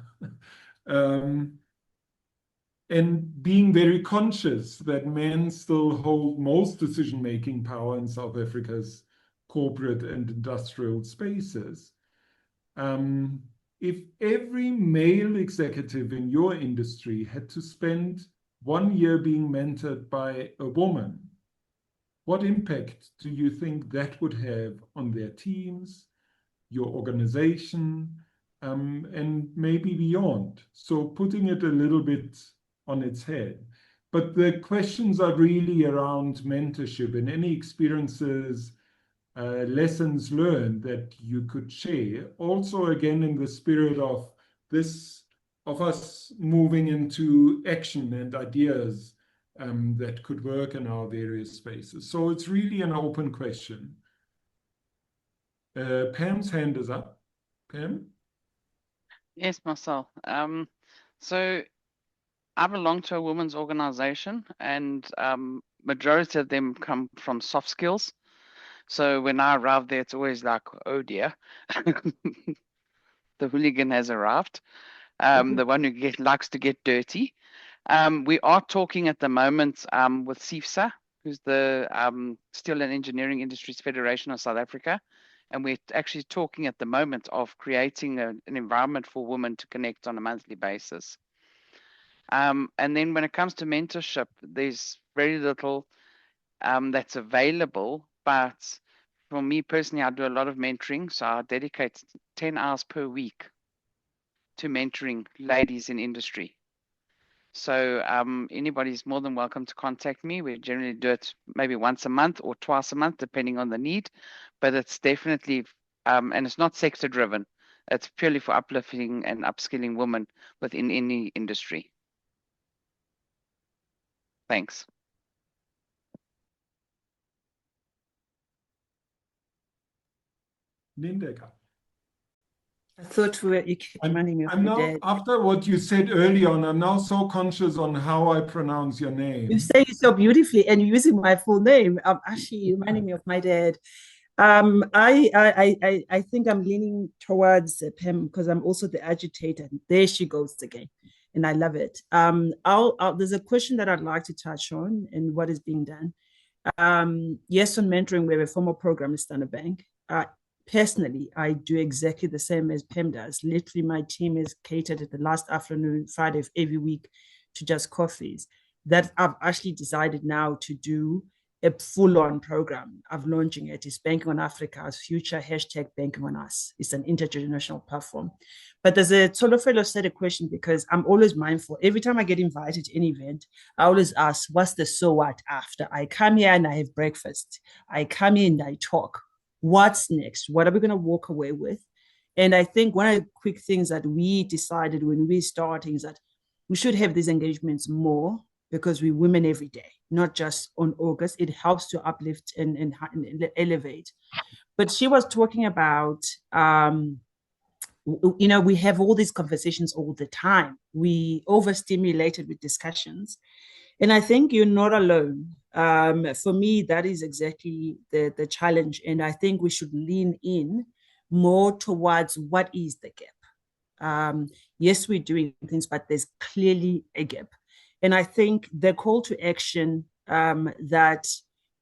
and being very conscious that men still hold most decision-making power in South Africa's corporate and industrial spaces, if every male executive in your industry had to spend 1 year being mentored by a woman, what impact do you think that would have on their teams, your organization, and maybe beyond? So putting it a little bit on its head. But the questions are really around mentorship and any experiences, lessons learned that you could share. Also, again, in the spirit of this, of us moving into action and ideas that could work in our various spaces. So it's really an open question. Pam's hand is up. Pam? Yes, Marcel. So I belong to a women's organization, and majority of them come from soft skills. So when I arrive there, it's always like, oh dear, the hooligan has arrived, the one who likes to get dirty. We are talking at the moment with CIFSA, who's the Steel and Engineering Industries Federation of South Africa. And we're actually talking at the moment of creating an environment for women to connect on a monthly basis. And then when it comes to mentorship, there's very little that's available. But for me personally, I do a lot of mentoring. So I dedicate 10 hours per week to mentoring ladies in industry. So anybody's more than welcome to contact me. We generally do it maybe once a month or twice a month, depending on the need. But it's definitely, and it's not sector driven. It's purely for uplifting and upskilling women within any industry. Thanks. Lindeka. I thought you kept reminding me of I'm my now, dad. after what you said early on, I'm now so conscious on how I pronounce your name. You say it so beautifully, and you're using my full name. Actually reminding me of my dad. I think I'm leaning towards Pam because I'm also the agitator. There she goes again, and I love it. There's a question that I'd like to touch on and what is being done. Yes, on mentoring, we have a formal program in Standard Bank. Personally, I do exactly the same as Pam does. Literally, my team is catered at the last afternoon, Friday of every week to just coffees. That I've actually decided now to do a full-on program. I'm launching it. It's Banking on Africa's Future, hashtag Banking on Us. It's an intergenerational platform. But there's a solo fellow said a question because I'm always mindful. Every time I get invited to an event, I always ask, what's the so what after? I come here and I have breakfast. I come in and I talk. What's next? What are we going to walk away with? And I think one of the quick things that we decided when we started is that we should have these engagements more because we're women every day, not just on August. It helps to uplift and elevate. But she was talking about, we have all these conversations all the time. We overstimulated with discussions. And I think you're not alone. For me, that is exactly the challenge. And I think we should lean in more towards what is the gap. Yes, we're doing things, but there's clearly a gap. And I think the call to action that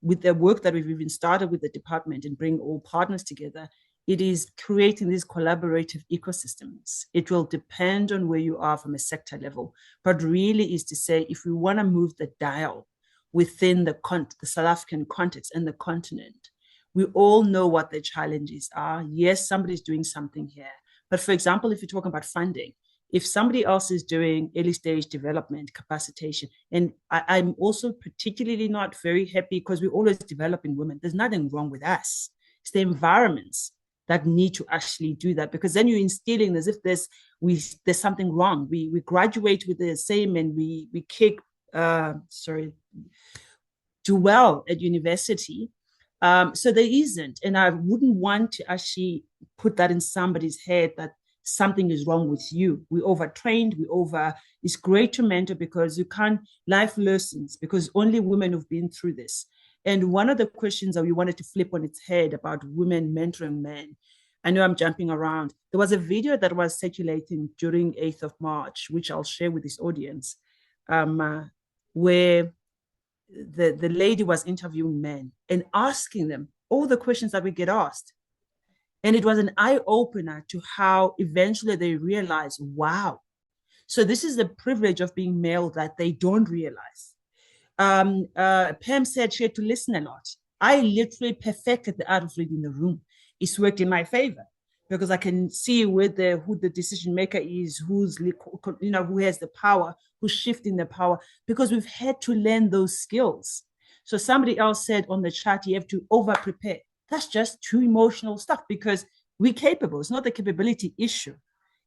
with the work that we've even started with the department and bring all partners together, it is creating these collaborative ecosystems. It will depend on where you are from a sector level, but really is to say, if we want to move the dial within the South African context and the continent, we all know what the challenges are. Yes, somebody's doing something here. But for example, if you're talking about funding, if somebody else is doing early stage development, capacitation, and I'm also particularly not very happy because we're always developing women. There's nothing wrong with us. It's the environments that need to actually do that, because then you're instilling as if there's something wrong. We graduate with the same and we do well at university. So there isn't, and I wouldn't want to actually put that in somebody's head that something is wrong with you. We overtrained, it's great to mentor because you can't, life lessons, because only women have been through this. And one of the questions that we wanted to flip on its head about women mentoring men, I know I'm jumping around. There was a video that was circulating during 8th of March, which I'll share with this audience, where the lady was interviewing men and asking them all the questions that we get asked. And it was an eye-opener to how eventually they realize, wow, so this is the privilege of being male that they don't realize. Pam said she had to listen a lot. I literally perfected the art of reading the room. It's worked in my favor because I can see who the decision maker is, who has the power, who's shifting the power, because we've had to learn those skills. So somebody else said on the chat, you have to over-prepare. That's just too emotional stuff because we're capable. It's not the capability issue.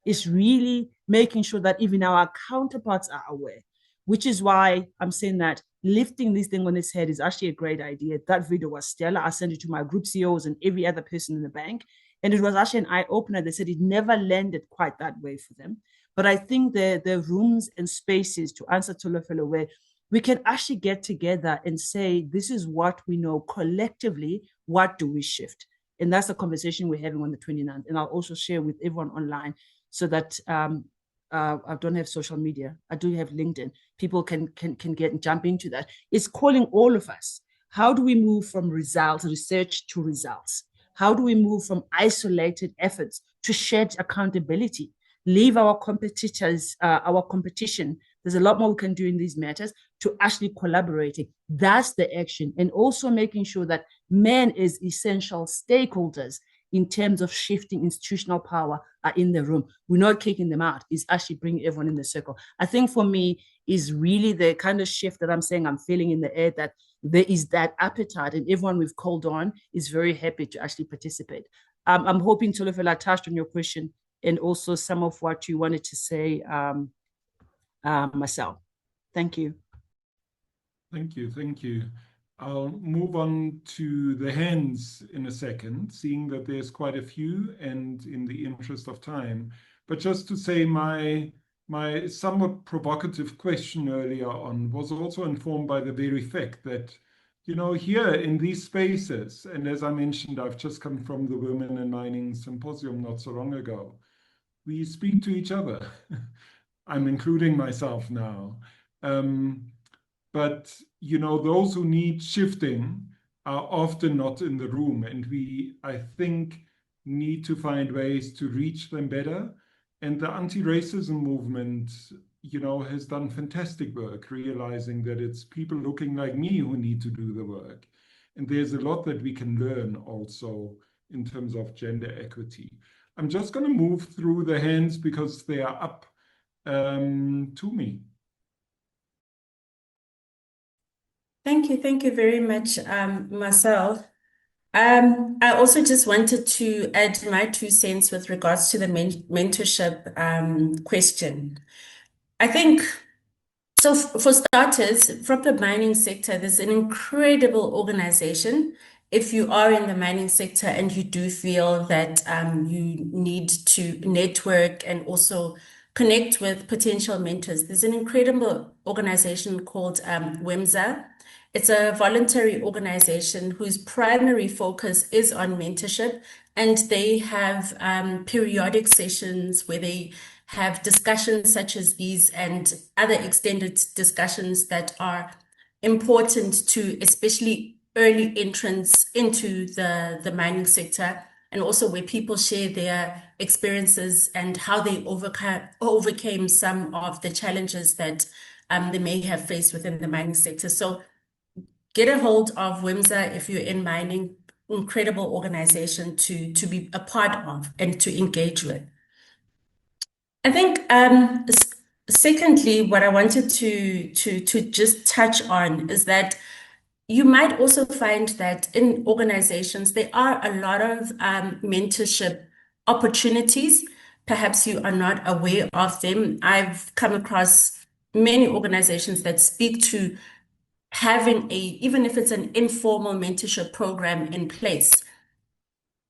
It's really making sure that even our counterparts are aware, which is why I'm saying that lifting this thing on its head is actually a great idea. That video was stellar. I sent it to my group CEOs and every other person in the bank. And it was actually an eye-opener. They said it never landed quite that way for them. But I think the rooms and spaces, to answer Tolofelo, where we can actually get together and say, this is what we know collectively, what do we shift? And that's the conversation we're having on the 29th. And I'll also share with everyone online so that I don't have social media. I do have LinkedIn. People can jump into that. It's calling all of us. How do we move from research to results? How do we move from isolated efforts to shared accountability? Leave our competitors, our competition. There's a lot more we can do in these matters to actually collaborating. That's the action. And also making sure that men as essential stakeholders in terms of shifting institutional power are in the room. We're not kicking them out. It's actually bringing everyone in the circle. I think for me is really the kind of shift that I'm saying I'm feeling in the air, that there is that appetite, and everyone we've called on is very happy to actually participate. I'm hoping Tolofela touched on your question and also some of what you wanted to say, Marcel. Thank you. Thank you. I'll move on to the hands in a second, seeing that there's quite a few and in the interest of time. But just to say my somewhat provocative question earlier on was also informed by the very fact that, here in these spaces, and as I mentioned, I've just come from the Women in Mining Symposium not so long ago, we speak to each other. I'm including myself now. But those who need shifting are often not in the room, and we, I think, need to find ways to reach them better. And the anti-racism movement, has done fantastic work, realizing that it's people looking like me who need to do the work. And there's a lot that we can learn also in terms of gender equity. I'm just going to move through the hands because they are up to me. Thank you very much, Marcel. I also just wanted to add my 2 cents with regards to the mentorship question. I think, so for starters, from the mining sector, there's an incredible organization. If you are in the mining sector and you do feel that you need to network and also connect with potential mentors, there's an incredible organization called WIMSA. It's a voluntary organization whose primary focus is on mentorship, and they have periodic sessions where they have discussions such as these and other extended discussions that are important to especially early entrants into the mining sector, and also where people share their experiences and how they overcame some of the challenges that they may have faced within the mining sector. So get a hold of WIMSA if you're in mining. Incredible organization to be a part of and to engage with. I think secondly, what I wanted to just touch on is that you might also find that in organizations there are a lot of mentorship opportunities. Perhaps you are not aware of them. I've come across many organizations that speak to having even if it's an informal mentorship program in place.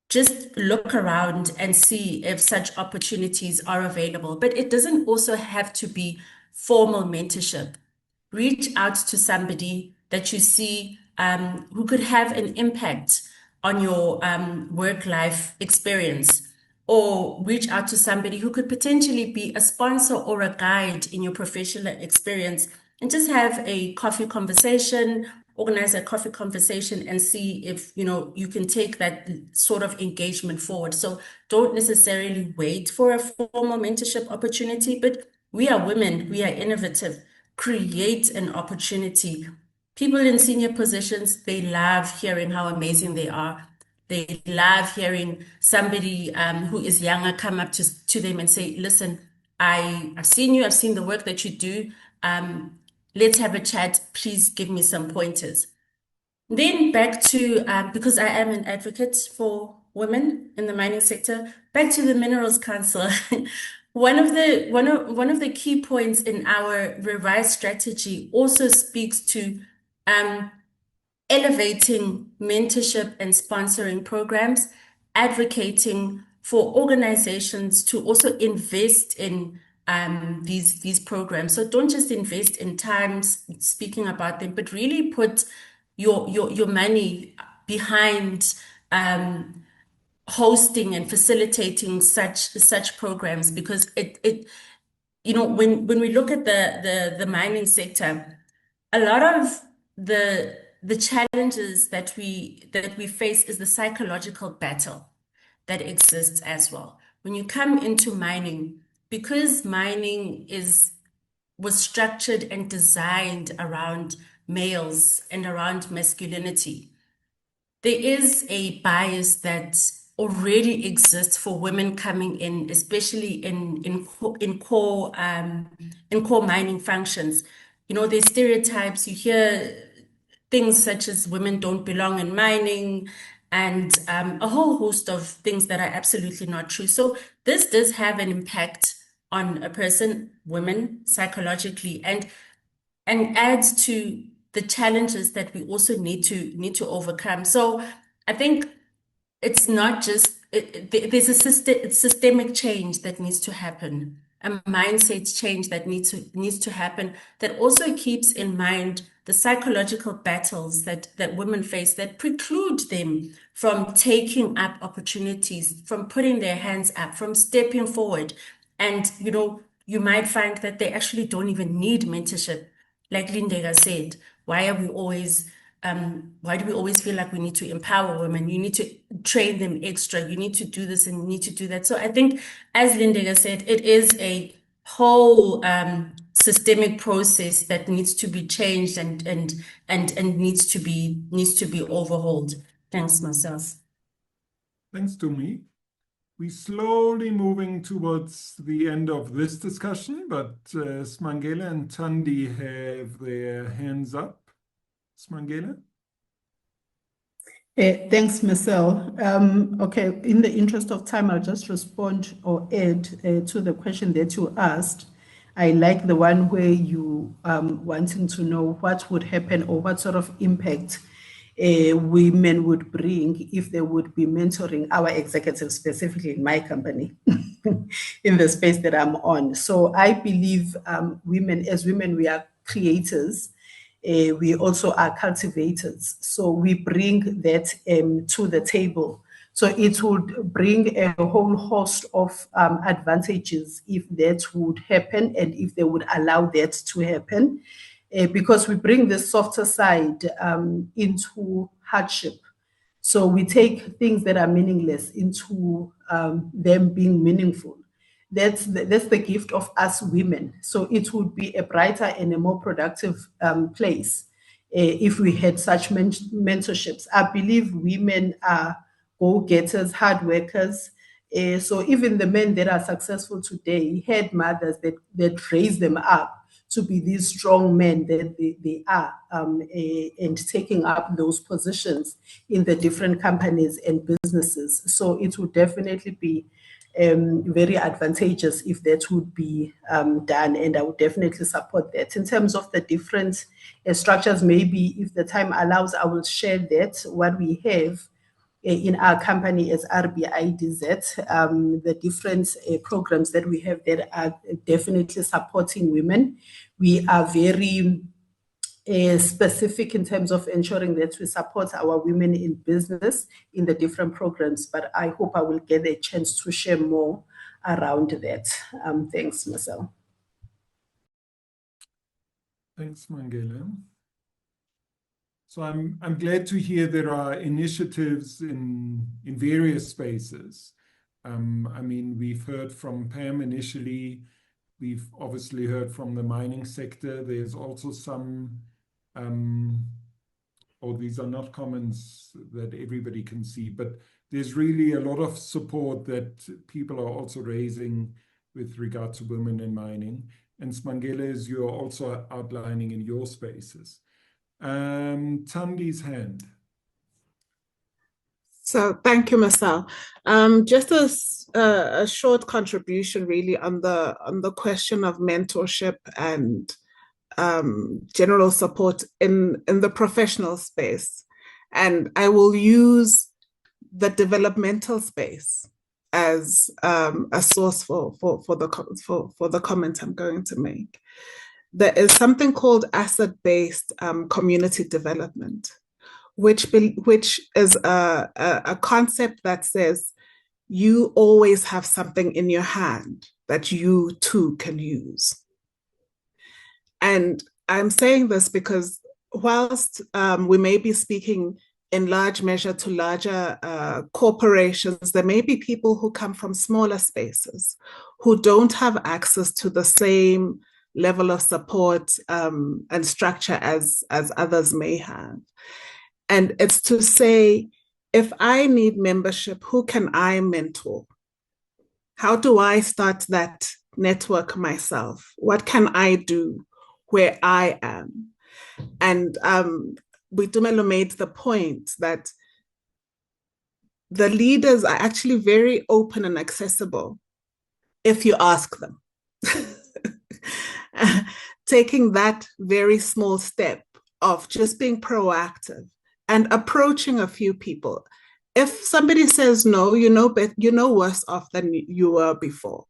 Just look around and see if such opportunities are available. But it doesn't also have to be formal mentorship. Reach out to somebody that you see who could have an impact on your work-life experience, or reach out to somebody who could potentially be a sponsor or a guide in your professional experience, and just have a coffee conversation, organize a coffee conversation and see if, you can take that sort of engagement forward. So don't necessarily wait for a formal mentorship opportunity, but we are women, we are innovative. Create an opportunity. People in senior positions, they love hearing how amazing they are. They love hearing somebody who is younger come up to them and say, listen, I've seen you, I've seen the work that you do. Let's have a chat. Please give me some pointers. Then back to, because I am an advocate for women in the mining sector, back to the Minerals Council. One of the key points in our revised strategy also speaks to elevating mentorship and sponsoring programs, advocating for organizations to also invest in these programs. So don't just invest in time speaking about them, but really put your money behind hosting and facilitating such programs, because when we look at the mining sector, a lot of the challenges that we face is the psychological battle that exists as well. When you come into mining, because mining was structured and designed around males and around masculinity, there is a bias that already exists for women coming in, especially in core mining functions. There's stereotypes. You hear things such as women don't belong in mining, and a whole host of things that are absolutely not true. So this does have an impact on a person, women, psychologically, and adds to the challenges that we also need to overcome. So I think it's not just there's a systemic change that needs to happen, a mindset change that needs to happen, that also keeps in mind the psychological battles that women face that preclude them from taking up opportunities, from putting their hands up, from stepping forward. And you might find that they actually don't even need mentorship. Like Lindeka said, why do we always feel like we need to empower women? You need to train them extra. You need to do this and you need to do that. So I think, as Lindeka said, it is a whole systemic process that needs to be changed and needs to be overhauled. Thanks, Marcel. Thanks to me. We're slowly moving towards the end of this discussion, but Simangele and Tandi have their hands up. Simangele? Thanks, Marcel. Okay, in the interest of time, I'll just respond or add to the question that you asked. I like the one where you wanting to know what would happen or what sort of impact women would bring if they would be mentoring our executives, specifically in my company, in the space that I'm on. So I believe as women, we are creators. We also are cultivators. So we bring that to the table. So it would bring a whole host of advantages if that would happen and if they would allow that to happen. Because we bring the softer side into hardship. So we take things that are meaningless into them being meaningful. That's the gift of us women. So it would be a brighter and a more productive place if we had such mentorships. I believe women are go-getters, hard workers. So even the men that are successful today had mothers that raised them up to be these strong men that they are, and taking up those positions in the different companies and businesses. So it would definitely be very advantageous if that would be done, and I would definitely support that. In terms of the different structures, maybe if the time allows, I will share that, what we have in our company as RBIDZ, the different programs that we have that are definitely supporting women. We are very specific in terms of ensuring that we support our women in business in the different programs, but I hope I will get a chance to share more around that. Thanks, Marcel. Thanks, Mangele. So I'm glad to hear there are initiatives in various spaces. I mean, we've heard from Pam initially. We've obviously heard from the mining sector. There's also some, these are not comments that everybody can see, but there's really a lot of support that people are also raising with regard to women in mining. And Simangele, as you're also outlining in your spaces. Tandi's hand. So thank you, Marcel. Just a short contribution really on the question of mentorship and general support in the professional space. And I will use the developmental space as a source for the comment I'm going to make. There is something called asset-based community development, which is a concept that says you always have something in your hand that you too can use. And I'm saying this because whilst we may be speaking in large measure to larger corporations, there may be people who come from smaller spaces who don't have access to the same level of support and structure as others may have. And it's to say, if I need membership, who can I mentor? How do I start that network myself? What can I do where I am? And Boitumelo made the point that the leaders are actually very open and accessible if you ask them. Taking that very small step of just being proactive and approaching a few people. If somebody says no, you know worse off than you were before.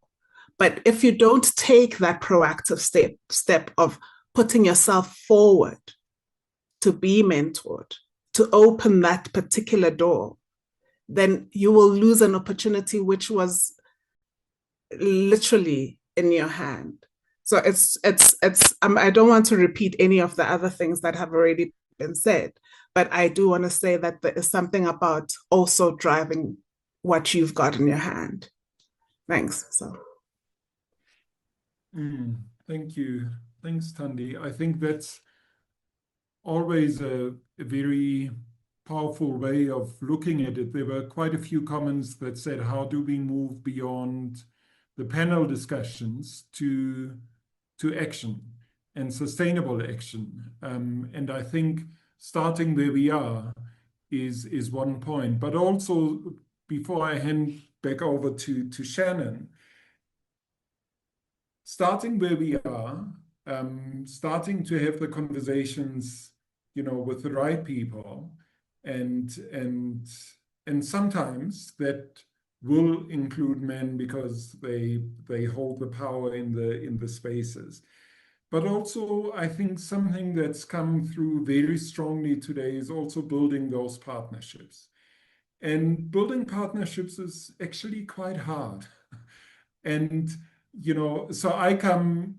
But if you don't take that proactive step of putting yourself forward to be mentored, to open that particular door, then you will lose an opportunity which was literally in your hand. So it's I don't want to repeat any of the other things that have already been said, but I do want to say that there is something about also driving what you've got in your hand. Thanks. So. Thank you. Thanks, Tandi. I think that's always a very powerful way of looking at it. There were quite a few comments that said, how do we move beyond the panel discussions to action and sustainable action? And I think starting where we are is one point. But also, before I hand back over to Shannon, starting where we are, starting to have the conversations, with the right people, and sometimes that will include men because they hold the power in the spaces. But also, I think something that's come through very strongly today is also building those partnerships. And building partnerships is actually quite hard. And so I come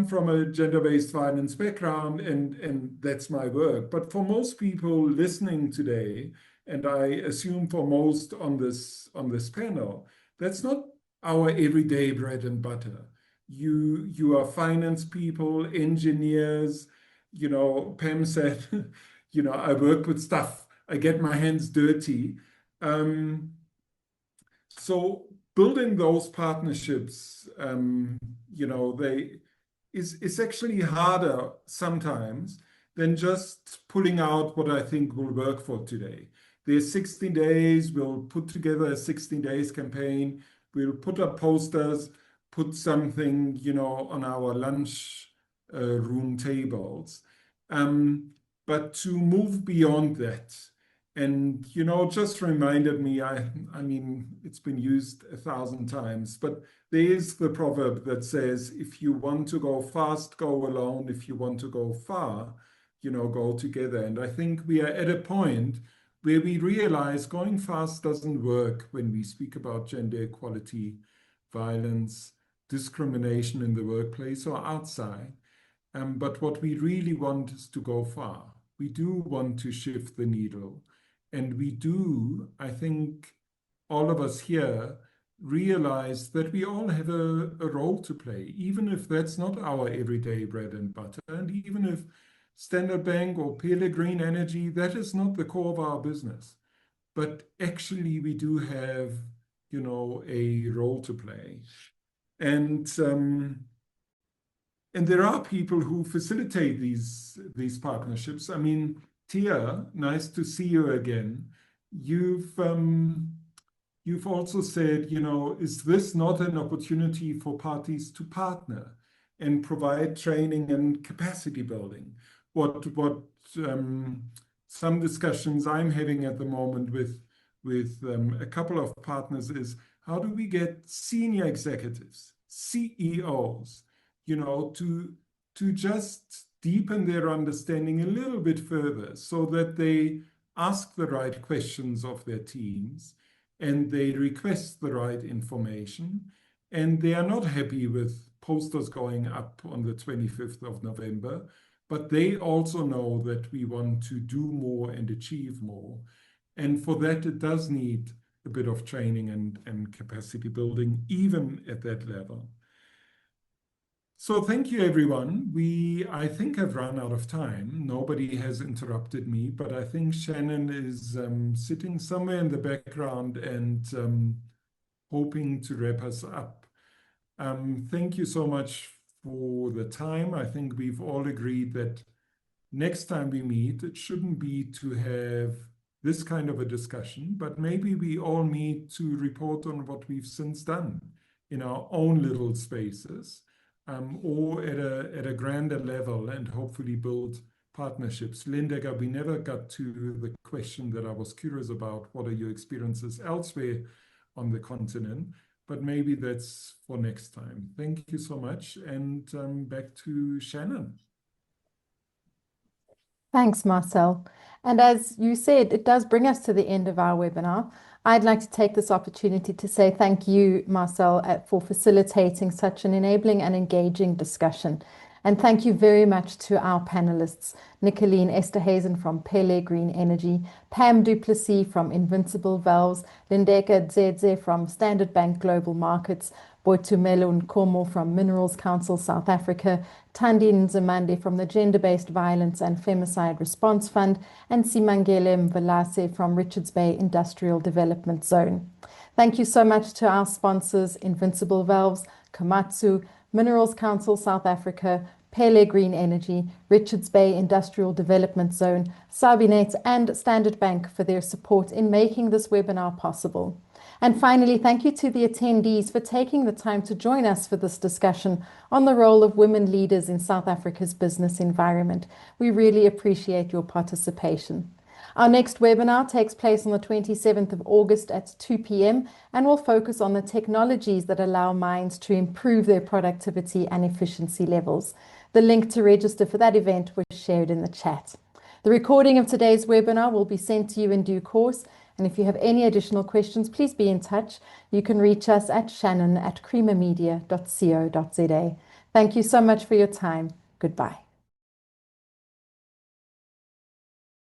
from a gender-based violence background, and that's my work. But for most people listening today, and I assume for most on this panel, that's not our everyday bread and butter. You are finance people, engineers. Pam said, I work with stuff. I get my hands dirty. So building those partnerships, it's actually harder sometimes than just pulling out what I think will work for today. There's 16 days. We'll put together a 16 days campaign. We'll put up posters, put something, on our lunch room tables. But to move beyond that, and, just reminded me, I mean, it's been used 1,000 times, but there is the proverb that says, if you want to go fast, go alone. If you want to go far, go together. And I think we are at a point where we realize going fast doesn't work when we speak about gender equality, violence, discrimination in the workplace or outside. But what we really want is to go far. We do want to shift the needle. And we do, I think, all of us here realize that we all have a role to play, even if that's not our everyday bread and butter, and even if Standard Bank or Pele Green Energy, that is not the core of our business. But actually, we do have, a role to play. And there are people who facilitate these partnerships. I mean, Tia, nice to see you again. You've also said, is this not an opportunity for parties to partner and provide training and capacity building? What some discussions I'm having at the moment with a couple of partners is, how do we get senior executives, CEOs, to just deepen their understanding a little bit further so that they ask the right questions of their teams and they request the right information, and they are not happy with posters going up on the 25th of November, but they also know that we want to do more and achieve more. And for that, it does need a bit of training and capacity building, even at that level. So thank you, everyone. I think I've run out of time. Nobody has interrupted me, but I think Shannon is sitting somewhere in the background and hoping to wrap us up. Thank you so much for the time. I think we've all agreed that next time we meet, it shouldn't be to have this kind of a discussion, but maybe we all meet to report on what we've since done in our own little spaces. Or at a grander level, and hopefully build partnerships. Lindeka, we never got to the question that I was curious about. What are your experiences elsewhere on the continent? But maybe that's for next time. Thank you so much. And back to Shannon. Thanks, Marcel. And as you said, it does bring us to the end of our webinar. I'd like to take this opportunity to say thank you, Marcel, for facilitating such an enabling and engaging discussion. And thank you very much to our panelists, Nicolene Esterhuizen from Pele Green Energy, Pam du Plessis from Invincible Valves, Lindeka Dzedze from Standard Bank Global Markets, Boitumelo Nkomo from Minerals Council South Africa, Tandi Nzimande from the Gender-Based Violence and Femicide Response Fund, and Simangele Mvelase from Richards Bay Industrial Development Zone. Thank you so much to our sponsors, Invincible Valves, Komatsu, Minerals Council South Africa, Pele Green Energy, Richards Bay Industrial Development Zone, Sabinet, and Standard Bank for their support in making this webinar possible. And finally, thank you to the attendees for taking the time to join us for this discussion on the role of women leaders in South Africa's business environment. We really appreciate your participation. Our next webinar takes place on the 27th of August at 2 p.m. and will focus on the technologies that allow mines to improve their productivity and efficiency levels. The link to register for that event was shared in the chat. The recording of today's webinar will be sent to you in due course. And if you have any additional questions, please be in touch. You can reach us at shannon@creamermedia.co.za. Thank you so much for your time. Goodbye.